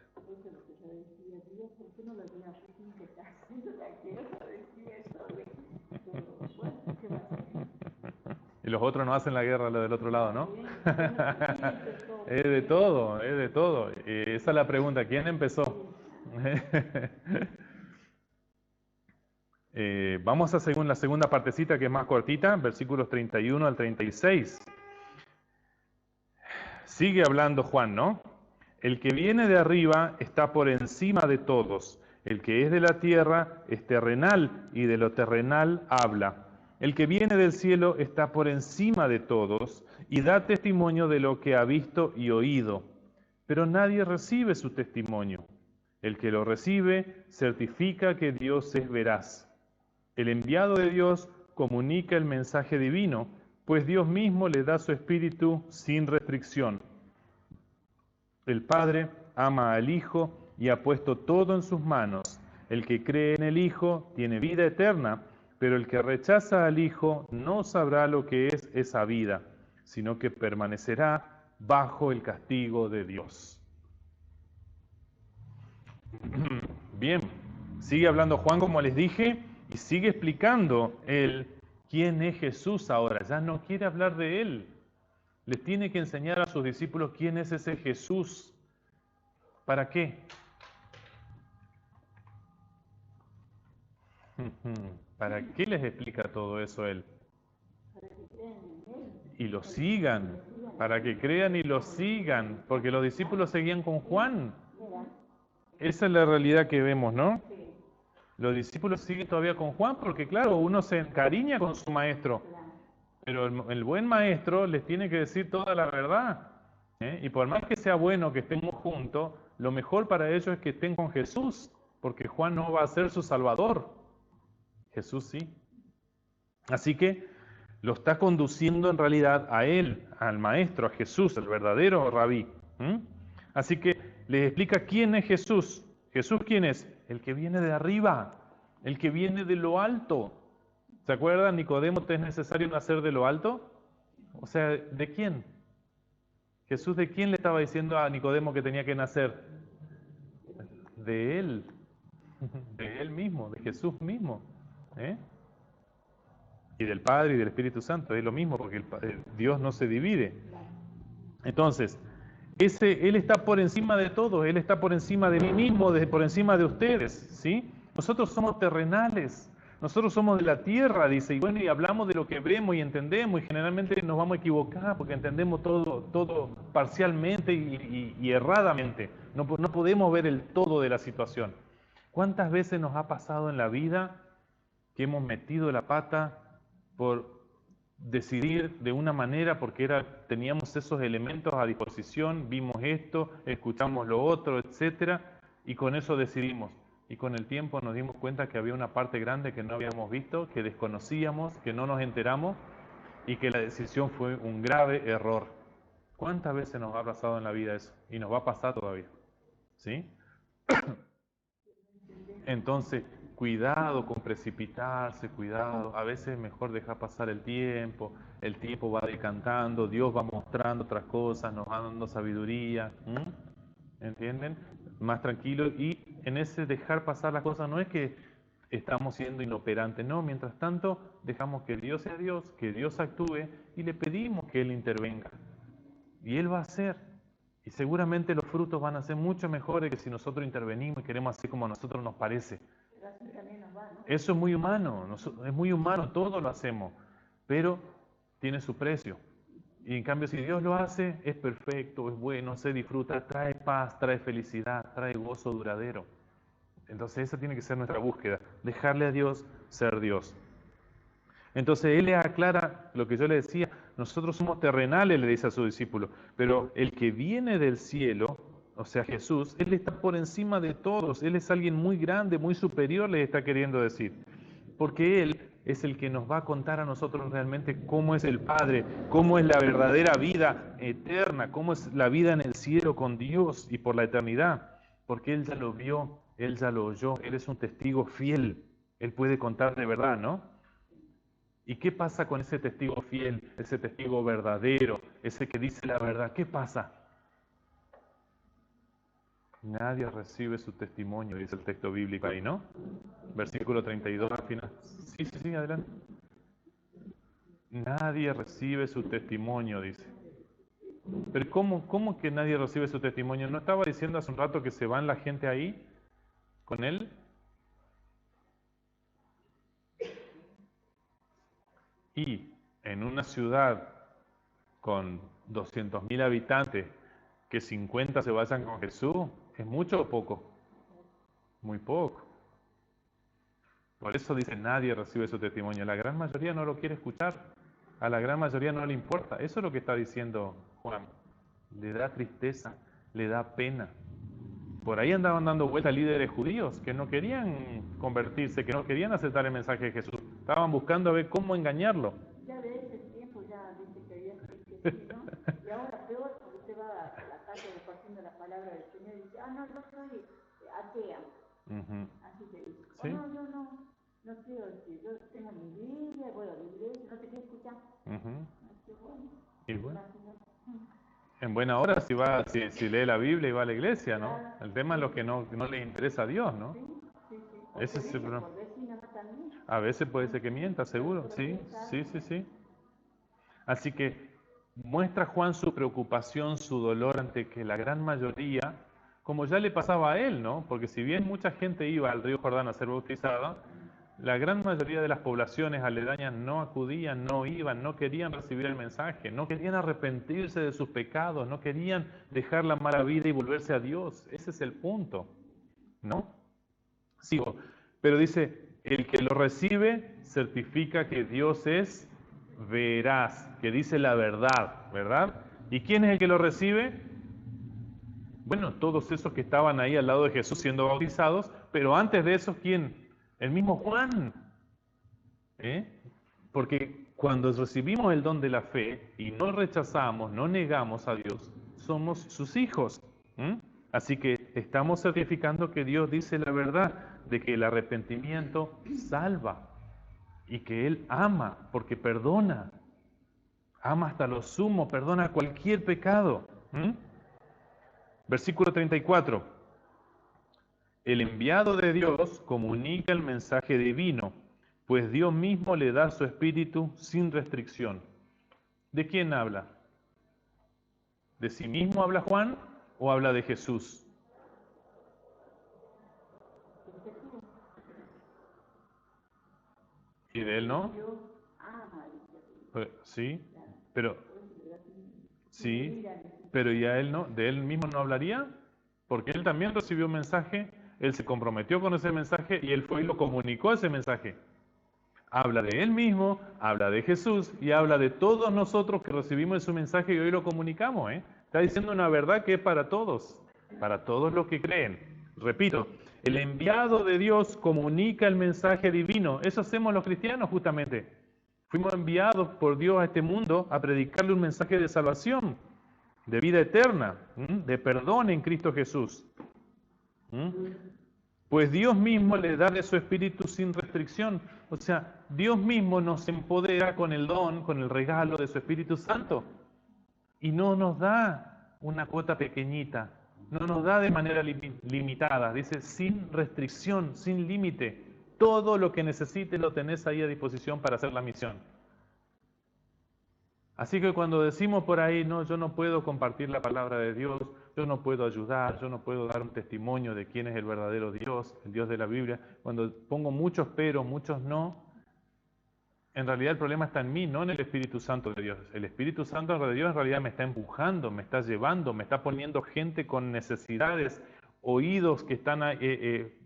Y los otros no hacen la guerra, lo del otro lado, ¿no? Es de todo, es de todo. Esa es la pregunta, ¿quién empezó? Vamos a la segunda partecita que es más cortita, versículos 31 al 36. Sigue hablando Juan, ¿no? El que viene de arriba está por encima de todos. El que es de la tierra es terrenal y de lo terrenal habla. El que viene del cielo está por encima de todos y da testimonio de lo que ha visto y oído. Pero nadie recibe su testimonio. El que lo recibe certifica que Dios es veraz. El enviado de Dios comunica el mensaje divino, pues Dios mismo le da su espíritu sin restricción. El Padre ama al Hijo y ha puesto todo en sus manos. El que cree en el Hijo tiene vida eterna, pero el que rechaza al Hijo no sabrá lo que es esa vida, sino que permanecerá bajo el castigo de Dios. Bien, sigue hablando Juan como les dije y sigue explicando él quién es Jesús ahora. Ya no quiere hablar de él. Les tiene que enseñar a sus discípulos quién es ese Jesús. ¿Para qué? ¿Para qué les explica todo eso él? Y lo sigan, para que crean y lo sigan, porque los discípulos seguían con Juan. Esa es la realidad que vemos, ¿no? Los discípulos siguen todavía con Juan porque, claro, uno se encariña con su maestro, pero el buen maestro les tiene que decir toda la verdad. Y por más que sea bueno que estemos juntos, lo mejor para ellos es que estén con Jesús, porque Juan no va a ser su salvador. Jesús sí. Así que lo está conduciendo en realidad a él, al maestro, a Jesús, el verdadero rabí. Así que les explica quién es Jesús. ¿Jesús quién es? El que viene de arriba, el que viene de lo alto. ¿Se acuerdan, Nicodemo, te es necesario nacer de lo alto? O sea, ¿de quién? Jesús, ¿de quién le estaba diciendo a Nicodemo que tenía que nacer? De él mismo, de Jesús mismo. Y del Padre y del Espíritu Santo, es lo mismo, porque Dios no se divide. Entonces, Él está por encima de todo, Él está por encima de mí mismo, por encima de ustedes, ¿sí? Nosotros somos terrenales, nosotros somos de la tierra, dice, y bueno, y hablamos de lo que vemos y entendemos, y generalmente nos vamos a equivocar porque entendemos todo parcialmente y erradamente. No podemos ver el todo de la situación. ¿Cuántas veces nos ha pasado en la vida que hemos metido la pata por decidir de una manera porque teníamos esos elementos a disposición, vimos esto, escuchamos lo otro, etcétera, y con eso decidimos? Y con el tiempo nos dimos cuenta que había una parte grande que no habíamos visto, que desconocíamos, que no nos enteramos y que la decisión fue un grave error. ¿Cuántas veces nos ha pasado en la vida eso? Y nos va a pasar todavía. ¿Sí? Entonces, cuidado con precipitarse, cuidado. A veces es mejor dejar pasar el tiempo va decantando, Dios va mostrando otras cosas, nos va dando sabiduría. ¿Entienden? Más tranquilo, y en ese dejar pasar las cosas no es que estamos siendo inoperantes, no, mientras tanto dejamos que Dios sea Dios, que Dios actúe y le pedimos que Él intervenga. Y Él va a hacer. Y seguramente los frutos van a ser mucho mejores que si nosotros intervenimos y queremos hacer como a nosotros nos parece. Eso es muy humano, todo lo hacemos, pero tiene su precio. Y en cambio, si Dios lo hace, es perfecto, es bueno, se disfruta, trae paz, trae felicidad, trae gozo duradero. Entonces esa tiene que ser nuestra búsqueda, dejarle a Dios ser Dios. Entonces Él le aclara lo que yo le decía, nosotros somos terrenales, le dice a su discípulo, pero el que viene del cielo, o sea Jesús, Él está por encima de todos, Él es alguien muy grande, muy superior, le está queriendo decir. Porque Él es el que nos va a contar a nosotros realmente cómo es el Padre, cómo es la verdadera vida eterna, cómo es la vida en el cielo con Dios y por la eternidad. Porque Él ya lo vio, Él ya lo oyó, Él es un testigo fiel, Él puede contar de verdad, ¿no? ¿Y qué pasa con ese testigo fiel, ese testigo verdadero, ese que dice la verdad? ¿Qué pasa? Nadie recibe su testimonio, dice el texto bíblico ahí, ¿no? Versículo 32 al final. Sí, adelante. Nadie recibe su testimonio, dice. Pero ¿cómo que nadie recibe su testimonio? ¿No estaba diciendo hace un rato que se van la gente ahí con él? Y en una ciudad con 200.000 habitantes, que 50 se vayan con Jesús, ¿es mucho o poco? Muy poco. Por eso dice, nadie recibe su testimonio. La gran mayoría no lo quiere escuchar. A la gran mayoría no le importa. Eso es lo que está diciendo Juan. Le da tristeza, le da pena. Por ahí andaban dando vueltas líderes judíos que no querían convertirse, que no querían aceptar el mensaje de Jesús. Estaban buscando a ver cómo engañarlo. Ya de ese tiempo ya dice que había que sí, ¿no? Y ahora peor, porque usted va a la calle repartiendo la palabra del Señor y dice, no, yo soy atea. Así se dice. ¿Sí? No quiero decir, yo tengo mi Biblia, voy a la iglesia, no te quiero escuchar. Y bueno. En buena hora si lee la Biblia y va a la iglesia, ¿no? El tema es lo que no le interesa a Dios, ¿no? Ese es el problema. A veces puede ser que mienta, seguro. Sí. Así que muestra Juan su preocupación, su dolor ante que la gran mayoría, como ya le pasaba a él, ¿no? Porque si bien mucha gente iba al río Jordán a ser bautizada, la gran mayoría de las poblaciones aledañas no acudían, no iban, no querían recibir el mensaje, no querían arrepentirse de sus pecados, no querían dejar la mala vida y volverse a Dios. Ese es el punto, ¿no? Sigo. Pero dice, el que lo recibe certifica que Dios es veraz, que dice la verdad, ¿verdad? ¿Y quién es el que lo recibe? Bueno, todos esos que estaban ahí al lado de Jesús siendo bautizados, pero antes de eso, ¿quién? El mismo Juan. Porque cuando recibimos el don de la fe y no rechazamos, no negamos a Dios, somos sus hijos. Así que estamos certificando que Dios dice la verdad, de que el arrepentimiento salva y que Él ama porque perdona. Ama hasta lo sumo, perdona cualquier pecado. Versículo 34. El enviado de Dios comunica el mensaje divino, pues Dios mismo le da su espíritu sin restricción. ¿De quién habla? ¿De sí mismo habla Juan o habla de Jesús? ¿Y de él no? Sí, pero ¿y a él no? ¿De él mismo no hablaría? Porque él también recibió un mensaje, él se comprometió con ese mensaje y él fue y lo comunicó ese mensaje. Habla de él mismo, habla de Jesús y habla de todos nosotros que recibimos su mensaje y hoy lo comunicamos. Está diciendo una verdad que es para todos los que creen. Repito, el enviado de Dios comunica el mensaje divino. Eso hacemos los cristianos justamente. Fuimos enviados por Dios a este mundo a predicarle un mensaje de salvación, de vida eterna, de perdón en Cristo Jesús. Pues Dios mismo le da de su espíritu sin restricción. O sea, Dios mismo nos empodera con el don, con el regalo de su Espíritu Santo. Y no nos da una cuota pequeñita, no nos da de manera limitada. Dice, sin restricción, sin límite. Todo lo que necesites lo tenés ahí a disposición para hacer la misión. Así que cuando decimos por ahí, no, yo no puedo compartir la palabra de Dios, yo no puedo ayudar, yo no puedo dar un testimonio de quién es el verdadero Dios, el Dios de la Biblia, cuando pongo muchos peros, muchos no, en realidad el problema está en mí, no en el Espíritu Santo de Dios. El Espíritu Santo de Dios en realidad me está empujando, me está llevando, me está poniendo gente con necesidades, oídos que están,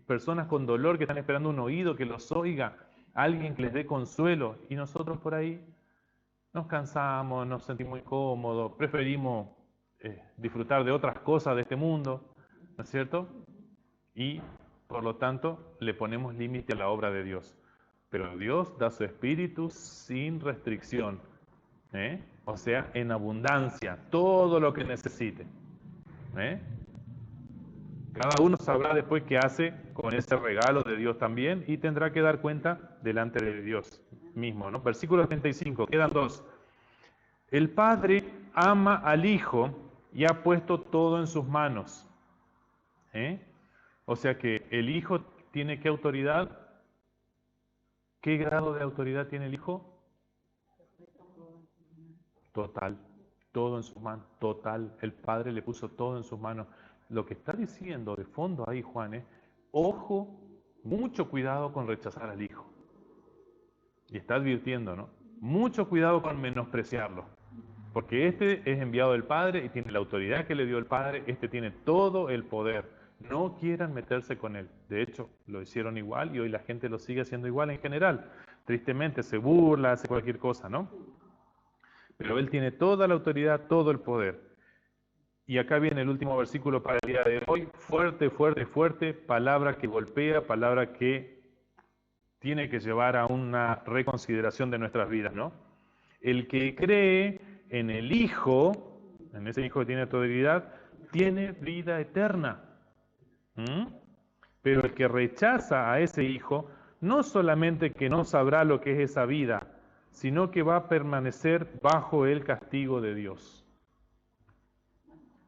personas con dolor que están esperando un oído que los oiga, alguien que les dé consuelo, y nosotros por ahí nos cansamos, nos sentimos muy cómodos, preferimos disfrutar de otras cosas de este mundo, ¿no es cierto? Y por lo tanto le ponemos límite a la obra de Dios. Pero Dios da su espíritu sin restricción, o sea, en abundancia, todo lo que necesite. Cada uno sabrá después qué hace con ese regalo de Dios también y tendrá que dar cuenta delante de Dios mismo, ¿no? Versículo 35, quedan dos. El Padre ama al Hijo y ha puesto todo en sus manos. O sea que el Hijo tiene ¿qué autoridad? ¿Qué grado de autoridad tiene el Hijo? Total, todo en sus manos, total. El Padre le puso todo en sus manos. Lo que está diciendo de fondo ahí, Juan, es, ojo, mucho cuidado con rechazar al Hijo. Y está advirtiendo, ¿no? Mucho cuidado con menospreciarlo. Porque este es enviado del Padre y tiene la autoridad que le dio el Padre, este tiene todo el poder. No quieran meterse con él. De hecho, lo hicieron igual y hoy la gente lo sigue haciendo igual en general. Tristemente se burla, hace cualquier cosa, ¿no? Pero él tiene toda la autoridad, todo el poder. Y acá viene el último versículo para el día de hoy. Fuerte, fuerte, fuerte. Palabra que golpea, palabra que tiene que llevar a una reconsideración de nuestras vidas, ¿no? El que cree en el Hijo, en ese Hijo que tiene autoridad, tiene vida eterna. Pero el que rechaza a ese Hijo, no solamente que no sabrá lo que es esa vida, sino que va a permanecer bajo el castigo de Dios.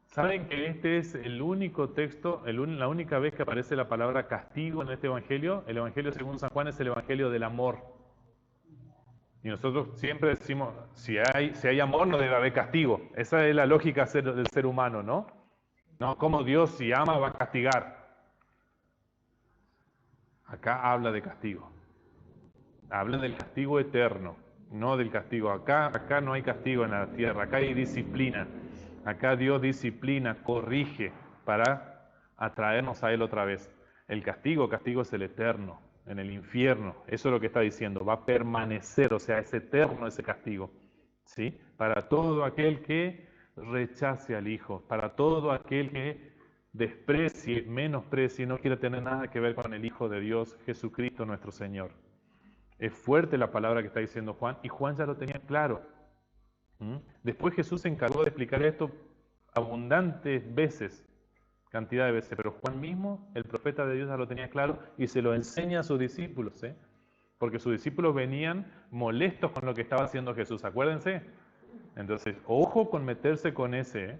¿Saben que este es el único texto, la única vez que aparece la palabra castigo en este Evangelio? El Evangelio según San Juan es el Evangelio del amor. Y nosotros siempre decimos, si hay amor no debe haber castigo. Esa es la lógica del ser humano, ¿no? No, como Dios si ama va a castigar. Acá habla de castigo. Habla del castigo eterno, no del castigo. Acá no hay castigo en la tierra, acá hay disciplina. Acá Dios disciplina, corrige para atraernos a Él otra vez. El castigo es el eterno, en el infierno. Eso es lo que está diciendo. Va a permanecer, o sea, es eterno ese castigo. ¿Sí? Para todo aquel que rechace al Hijo, para todo aquel que desprecie, menosprecie, no quiere tener nada que ver con el Hijo de Dios, Jesucristo nuestro Señor. Es fuerte la palabra que está diciendo Juan, y Juan ya lo tenía claro. Después Jesús se encargó de explicar esto abundantes veces, cantidad de veces, pero Juan mismo, el profeta de Dios, ya lo tenía claro y se lo enseña a sus discípulos, porque sus discípulos venían molestos con lo que estaba haciendo Jesús, acuérdense. Entonces, ojo con meterse con ese,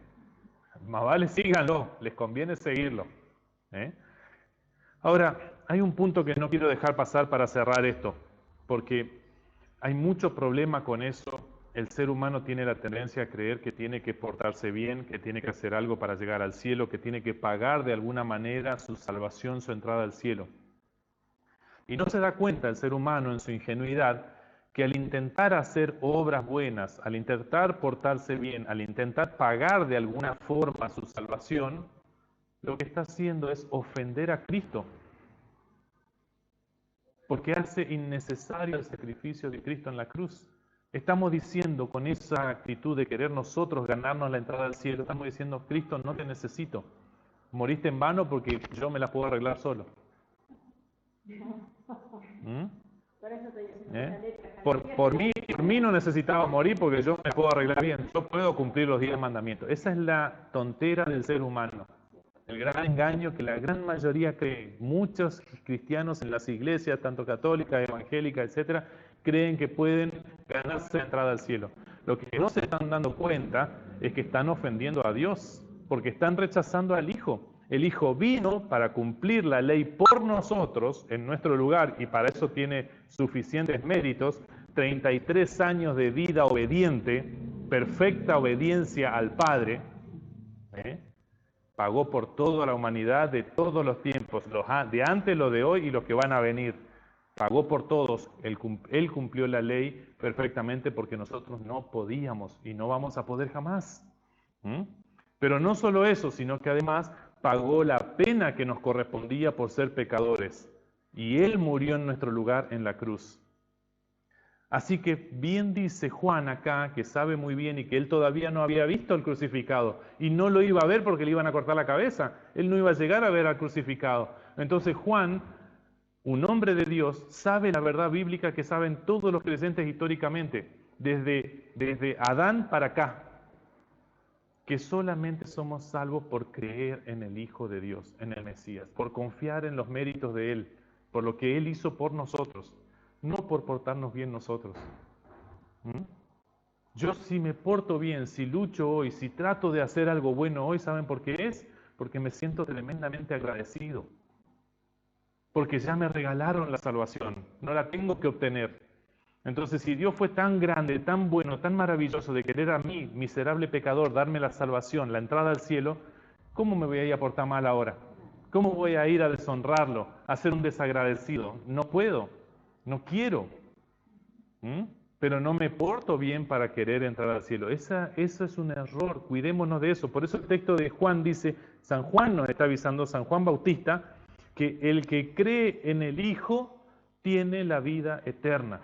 más vale síganlo, les conviene seguirlo. Ahora, hay un punto que no quiero dejar pasar para cerrar esto, porque hay mucho problema con eso. El ser humano tiene la tendencia a creer que tiene que portarse bien, que tiene que hacer algo para llegar al cielo, que tiene que pagar de alguna manera su salvación, su entrada al cielo. Y no se da cuenta el ser humano en su ingenuidad que al intentar hacer obras buenas, al intentar portarse bien, al intentar pagar de alguna forma su salvación, lo que está haciendo es ofender a Cristo. Porque hace innecesario el sacrificio de Cristo en la cruz. Estamos diciendo con esa actitud de querer nosotros ganarnos la entrada al cielo, estamos diciendo, Cristo, no te necesito. Moriste en vano porque yo me la puedo arreglar solo. Por mí no necesitaba morir porque yo me puedo arreglar bien. Yo puedo cumplir los 10 mandamientos. Esa es la tontera del ser humano. El gran engaño que la gran mayoría cree. Muchos cristianos en las iglesias, tanto católicas, evangélicas, etcétera, creen que pueden ganarse la entrada al cielo. Lo que no se están dando cuenta es que están ofendiendo a Dios, porque están rechazando al Hijo. El Hijo vino para cumplir la ley por nosotros, en nuestro lugar, y para eso tiene suficientes méritos, 33 años de vida obediente, perfecta obediencia al Padre, pagó por toda la humanidad de todos los tiempos, los de antes, los de hoy y los que van a venir. Pagó por todos, Él cumplió la ley perfectamente porque nosotros no podíamos y no vamos a poder jamás. Pero no solo eso, sino que además pagó la pena que nos correspondía por ser pecadores. Y Él murió en nuestro lugar en la cruz. Así que bien dice Juan acá, que sabe muy bien y que él todavía no había visto al crucificado y no lo iba a ver porque le iban a cortar la cabeza. Él no iba a llegar a ver al crucificado. Entonces Juan, un hombre de Dios, sabe la verdad bíblica que saben todos los creyentes históricamente, desde Adán para acá, que solamente somos salvos por creer en el Hijo de Dios, en el Mesías, por confiar en los méritos de Él, por lo que Él hizo por nosotros, no por portarnos bien nosotros. Yo si me porto bien, si lucho hoy, si trato de hacer algo bueno hoy, ¿saben por qué es? Porque me siento tremendamente agradecido. Porque ya me regalaron la salvación, no la tengo que obtener. Entonces, si Dios fue tan grande, tan bueno, tan maravilloso de querer a mí, miserable pecador, darme la salvación, la entrada al cielo, ¿cómo me voy a ir a portar mal ahora? ¿Cómo voy a ir a deshonrarlo, a ser un desagradecido? No puedo, no quiero. Pero no me porto bien para querer entrar al cielo. Eso es un error, cuidémonos de eso. Por eso el texto de Juan dice, San Juan nos está avisando, San Juan Bautista, que el que cree en el Hijo tiene la vida eterna.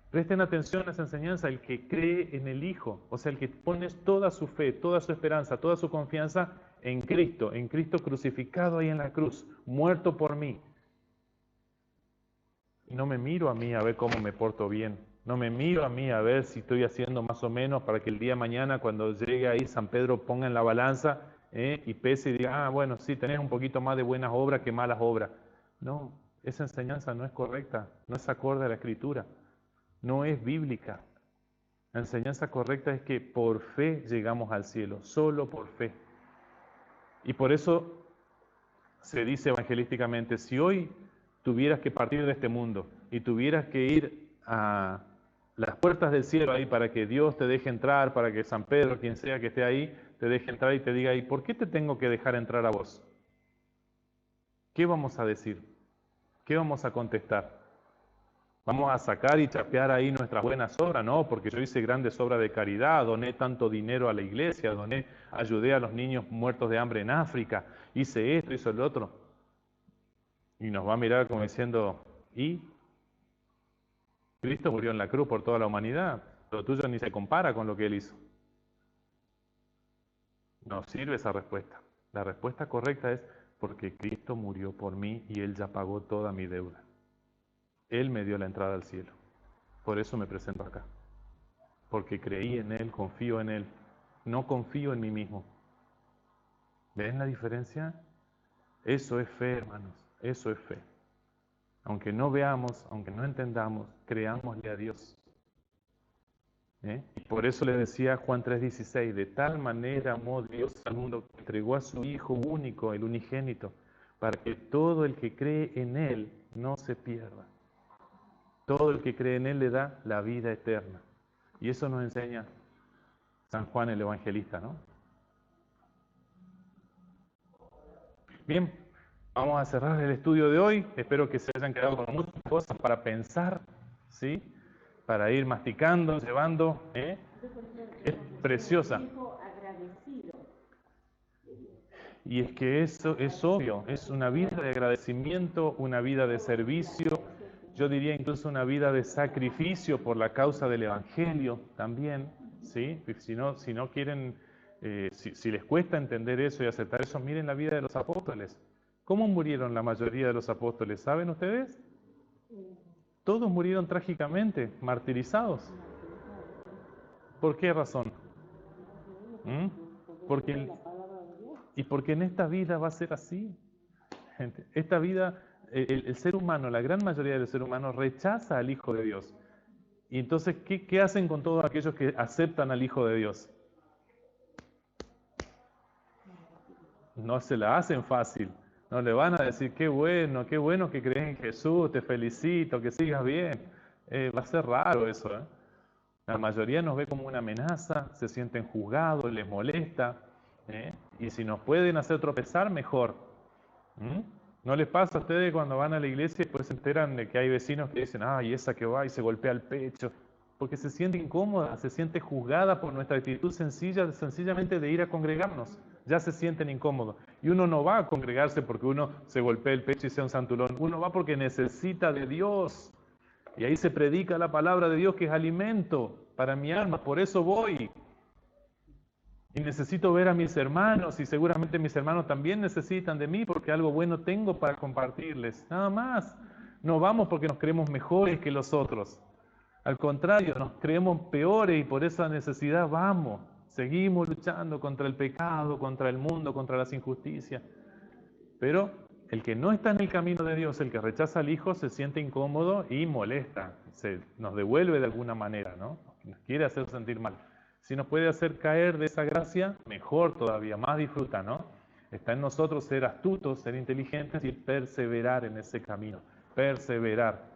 Presten atención a esa enseñanza, el que cree en el Hijo, o sea, el que pone toda su fe, toda su esperanza, toda su confianza en Cristo crucificado ahí en la cruz, muerto por mí. Y no me miro a mí a ver cómo me porto bien. No me miro a mí a ver si estoy haciendo más o menos para que el día de mañana cuando llegue ahí San Pedro ponga en la balanza y pese y diga, bueno, sí, tenés un poquito más de buenas obras que malas obras. No, esa enseñanza no es correcta, no es acorde a la Escritura, no es bíblica. La enseñanza correcta es que por fe llegamos al cielo, solo por fe. Y por eso se dice evangelísticamente, si hoy tuvieras que partir de este mundo y tuvieras que ir a las puertas del cielo ahí para que Dios te deje entrar, para que San Pedro, quien sea que esté ahí, te deje entrar y te diga, ¿y por qué te tengo que dejar entrar a vos? ¿Qué vamos a decir? ¿Qué vamos a contestar? ¿Vamos a sacar y chapear ahí nuestras buenas obras? No, porque yo hice grandes obras de caridad, doné tanto dinero a la iglesia, ayudé a los niños muertos de hambre en África, hice esto, hice lo otro. Y nos va a mirar como diciendo, ¿y? Cristo murió en la cruz por toda la humanidad. Lo tuyo ni se compara con lo que Él hizo. No sirve esa respuesta. La respuesta correcta es porque Cristo murió por mí y Él ya pagó toda mi deuda. Él me dio la entrada al cielo. Por eso me presento acá. Porque creí en Él, confío en Él. No confío en mí mismo. ¿Ven la diferencia? Eso es fe, hermanos. Eso es fe. Aunque no veamos, aunque no entendamos, creámosle a Dios. Y por eso le decía Juan 3:16, de tal manera amó Dios al mundo que entregó a su Hijo único, el unigénito, para que todo el que cree en Él no se pierda. Todo el que cree en Él le da la vida eterna. Y eso nos enseña San Juan el Evangelista, ¿no? Bien, vamos a cerrar el estudio de hoy. Espero que se hayan quedado con muchas cosas para pensar, ¿sí? Para ir masticando, llevando. Es preciosa. Y es que eso es obvio, es una vida de agradecimiento, una vida de servicio, yo diría incluso una vida de sacrificio por la causa del Evangelio también, ¿sí? Si no quieren, si les cuesta entender eso y aceptar eso, miren la vida de los apóstoles. ¿Cómo murieron la mayoría de los apóstoles? ¿Saben ustedes? Todos murieron trágicamente, martirizados. ¿Por qué razón? Porque en esta vida va a ser así. Gente, esta vida, el ser humano, la gran mayoría del ser humano rechaza al Hijo de Dios. Y entonces, ¿qué hacen con todos aquellos que aceptan al Hijo de Dios? No se la hacen fácil. No le van a decir, qué bueno que crees en Jesús, te felicito, que sigas bien. Va a ser raro eso, ¿eh? La mayoría nos ve como una amenaza, se sienten juzgados, les molesta, y si nos pueden hacer tropezar, mejor. ¿No les pasa a ustedes cuando van a la iglesia y después se enteran de que hay vecinos que dicen, ay, esa que va y se golpea el pecho? Porque se siente incómoda, se siente juzgada por nuestra actitud sencillamente de ir a congregarnos. ya se sienten incómodos. Y uno no va a congregarse porque uno se golpea el pecho y sea un santulón. Uno va porque necesita de Dios. Y ahí se predica la palabra de Dios, que es alimento para mi alma. Por eso voy. Y necesito ver a mis hermanos, y seguramente mis hermanos también necesitan de mí, porque algo bueno tengo para compartirles. Nada más. No vamos porque nos creemos mejores que los otros. Al contrario, nos creemos peores y por esa necesidad vamos. Seguimos luchando contra el pecado, contra el mundo, contra las injusticias. Pero el que no está en el camino de Dios, el que rechaza al Hijo, se siente incómodo y molesta. Nos devuelve de alguna manera, ¿no? Nos quiere hacer sentir mal. Si nos puede hacer caer de esa gracia, mejor todavía, más disfruta, ¿no? Está en nosotros ser astutos, ser inteligentes y perseverar en ese camino. Perseverar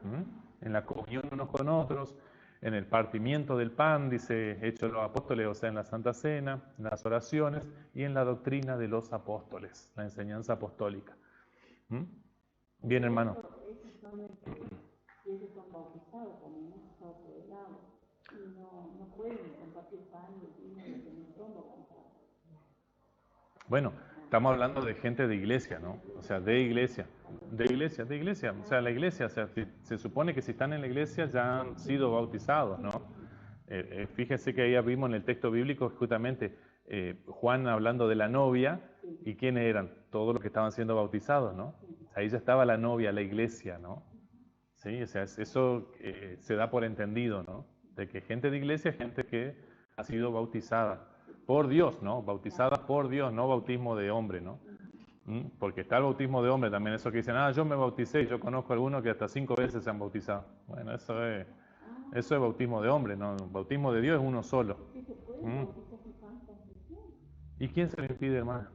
en la comunión unos con otros, en el partimiento del pan, dice Hechos de los Apóstoles, o sea, en la Santa Cena, en las oraciones y en la doctrina de los apóstoles, la enseñanza apostólica. Bien, hermano. Bueno, estamos hablando de gente de iglesia, ¿no? O sea, de iglesia. O sea, la iglesia, o sea, se supone que si están en la iglesia ya han sido bautizados, ¿no? Fíjense que ahí vimos en el texto bíblico justamente Juan hablando de la novia, ¿y quiénes eran? Todos los que estaban siendo bautizados, ¿no? Ahí ya estaba la novia, la iglesia, ¿no? Sí, o sea, eso se da por entendido, ¿no? De que gente de iglesia es gente que ha sido bautizada por Dios, ¿no? Bautizada por Dios, no bautismo de hombre, ¿no? Porque está el bautismo de hombre también, eso que dicen, yo me bauticé, y yo conozco a algunos que hasta 5 veces se han bautizado. Bueno, eso es bautismo de hombre, ¿no? El bautismo de Dios es uno solo. ¿Y quién se lo impide, hermano?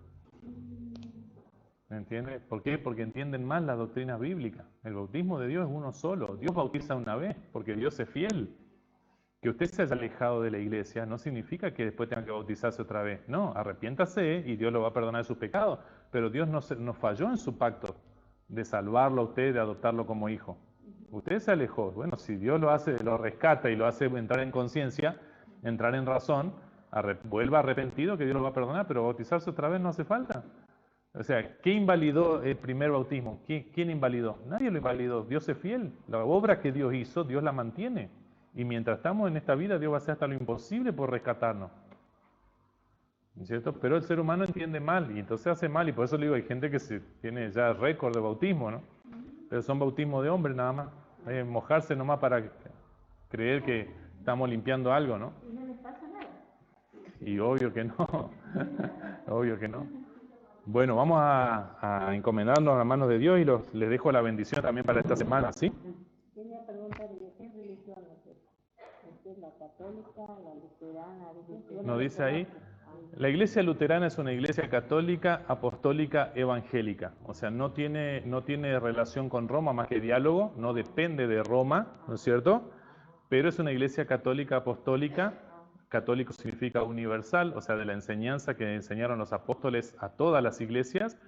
¿Me entiende? ¿Por qué? Porque entienden mal la doctrina bíblica. El bautismo de Dios es uno solo. Dios bautiza una vez, porque Dios es fiel. Que usted se haya alejado de la iglesia no significa que después tenga que bautizarse otra vez. No, arrepiéntase y Dios lo va a perdonar de sus pecados. Pero Dios no falló en su pacto de salvarlo a usted, de adoptarlo como hijo. Usted se alejó. Bueno, si Dios lo hace, lo rescata y lo hace entrar en conciencia, entrar en razón, vuelva arrepentido que Dios lo va a perdonar, pero bautizarse otra vez no hace falta. O sea, ¿qué invalidó el primer bautismo? ¿Quién invalidó? Nadie lo invalidó. Dios es fiel. La obra que Dios hizo, Dios la mantiene. Y mientras estamos en esta vida, Dios va a hacer hasta lo imposible por rescatarnos. ¿Cierto? Pero el ser humano entiende mal y entonces hace mal. Y por eso le digo, hay gente que tiene ya récord de bautismo, ¿no? Pero son bautismos de hombre nada más. Hay que mojarse nomás para creer que estamos limpiando algo, ¿no? Y no les pasa nada. Y obvio que no. Obvio que no. Bueno, vamos a encomendarnos a las manos de Dios y les dejo la bendición también para esta semana, ¿sí? Quería preguntarle, ¿qué religión es la católica, la luterana? Nos dice ahí, la iglesia luterana es una iglesia católica, apostólica, evangélica. O sea, no tiene relación con Roma más que diálogo, no depende de Roma, ¿no es cierto? Pero es una iglesia católica, apostólica. Católico significa universal, o sea, de la enseñanza que enseñaron los apóstoles a todas las iglesias,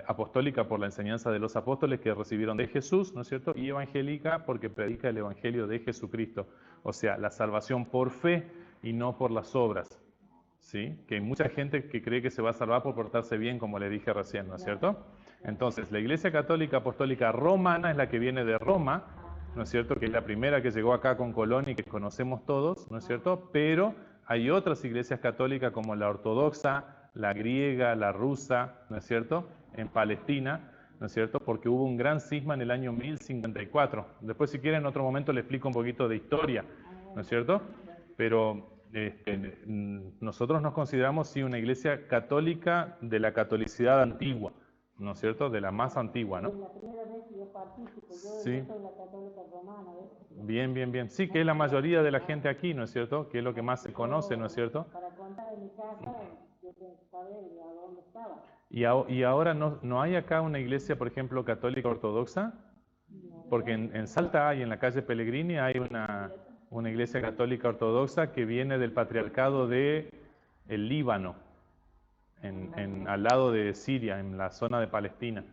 apostólica por la enseñanza de los apóstoles que recibieron de Jesús, ¿no es cierto? Y evangélica porque predica el evangelio de Jesucristo, o sea, la salvación por fe y no por las obras, ¿sí? Que hay mucha gente que cree que se va a salvar por portarse bien, como le dije recién, ¿no es cierto? Entonces, la iglesia católica apostólica romana es la que viene de Roma, ¿no es cierto? Que es la primera que llegó acá con Colón y que conocemos todos, ¿no es cierto? Pero hay otras iglesias católicas como la ortodoxa, la griega, la rusa, ¿no es cierto? En Palestina, ¿no es cierto? Porque hubo un gran cisma en el año 1054. Después, si quieren, en otro momento les explico un poquito de historia, ¿no es cierto? Pero nosotros nos consideramos, sí, una iglesia católica de la catolicidad antigua, ¿no es cierto? De la más antigua, ¿no? La primera vez que yo participo, sí. Soy la católica romana, ¿ves? Bien. Sí, que es la mayoría de la gente aquí, ¿no es cierto? Que es lo que más se conoce, ¿no es cierto? Para contar en mi casa, yo tengo que saber a dónde estaba. Y ahora no hay acá una iglesia, por ejemplo, católica ortodoxa, porque en Salta hay, en la calle Pellegrini, hay una iglesia católica ortodoxa que viene del patriarcado de el Líbano, al lado de Siria, en la zona de Palestina,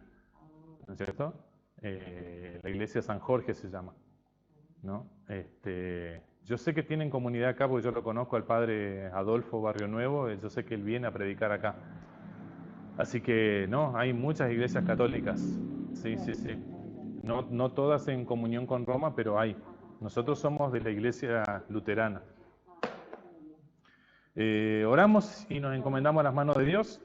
¿no es cierto? La iglesia San Jorge se llama, ¿no? Yo sé que tienen comunidad acá porque yo lo conozco al padre Adolfo Barrio Nuevo, yo sé que él viene a predicar acá. Así que no, hay muchas iglesias católicas. Sí, sí, sí. No todas en comunión con Roma, pero hay. Nosotros somos de la iglesia luterana. Oramos y nos encomendamos a las manos de Dios.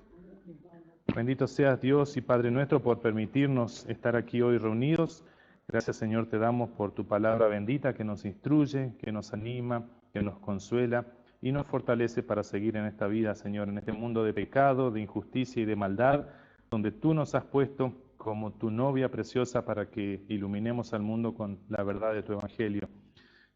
Bendito seas Dios y Padre nuestro por permitirnos estar aquí hoy reunidos. Gracias Señor te damos por tu palabra bendita que nos instruye, que nos anima, que nos consuela y nos fortalece para seguir en esta vida, Señor, en este mundo de pecado, de injusticia y de maldad, donde tú nos has puesto como tu novia preciosa para que iluminemos al mundo con la verdad de tu Evangelio.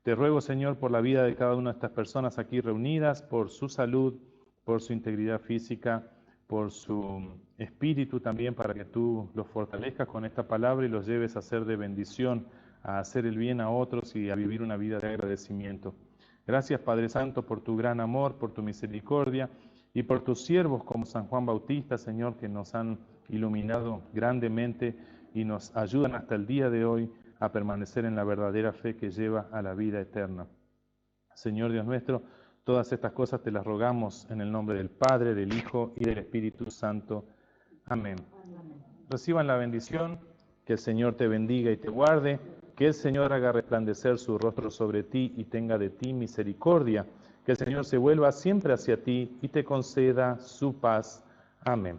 Te ruego, Señor, por la vida de cada una de estas personas aquí reunidas, por su salud, por su integridad física, por su espíritu también, para que tú los fortalezcas con esta palabra y los lleves a ser de bendición, a hacer el bien a otros y a vivir una vida de agradecimiento. Gracias, Padre Santo, por tu gran amor, por tu misericordia y por tus siervos como San Juan Bautista, Señor, que nos han iluminado grandemente y nos ayudan hasta el día de hoy a permanecer en la verdadera fe que lleva a la vida eterna. Señor Dios nuestro, todas estas cosas te las rogamos en el nombre del Padre, del Hijo y del Espíritu Santo. Amén. Reciban la bendición, que el Señor te bendiga y te guarde, que el Señor haga resplandecer su rostro sobre ti y tenga de ti misericordia, que el Señor se vuelva siempre hacia ti y te conceda su paz. Amén.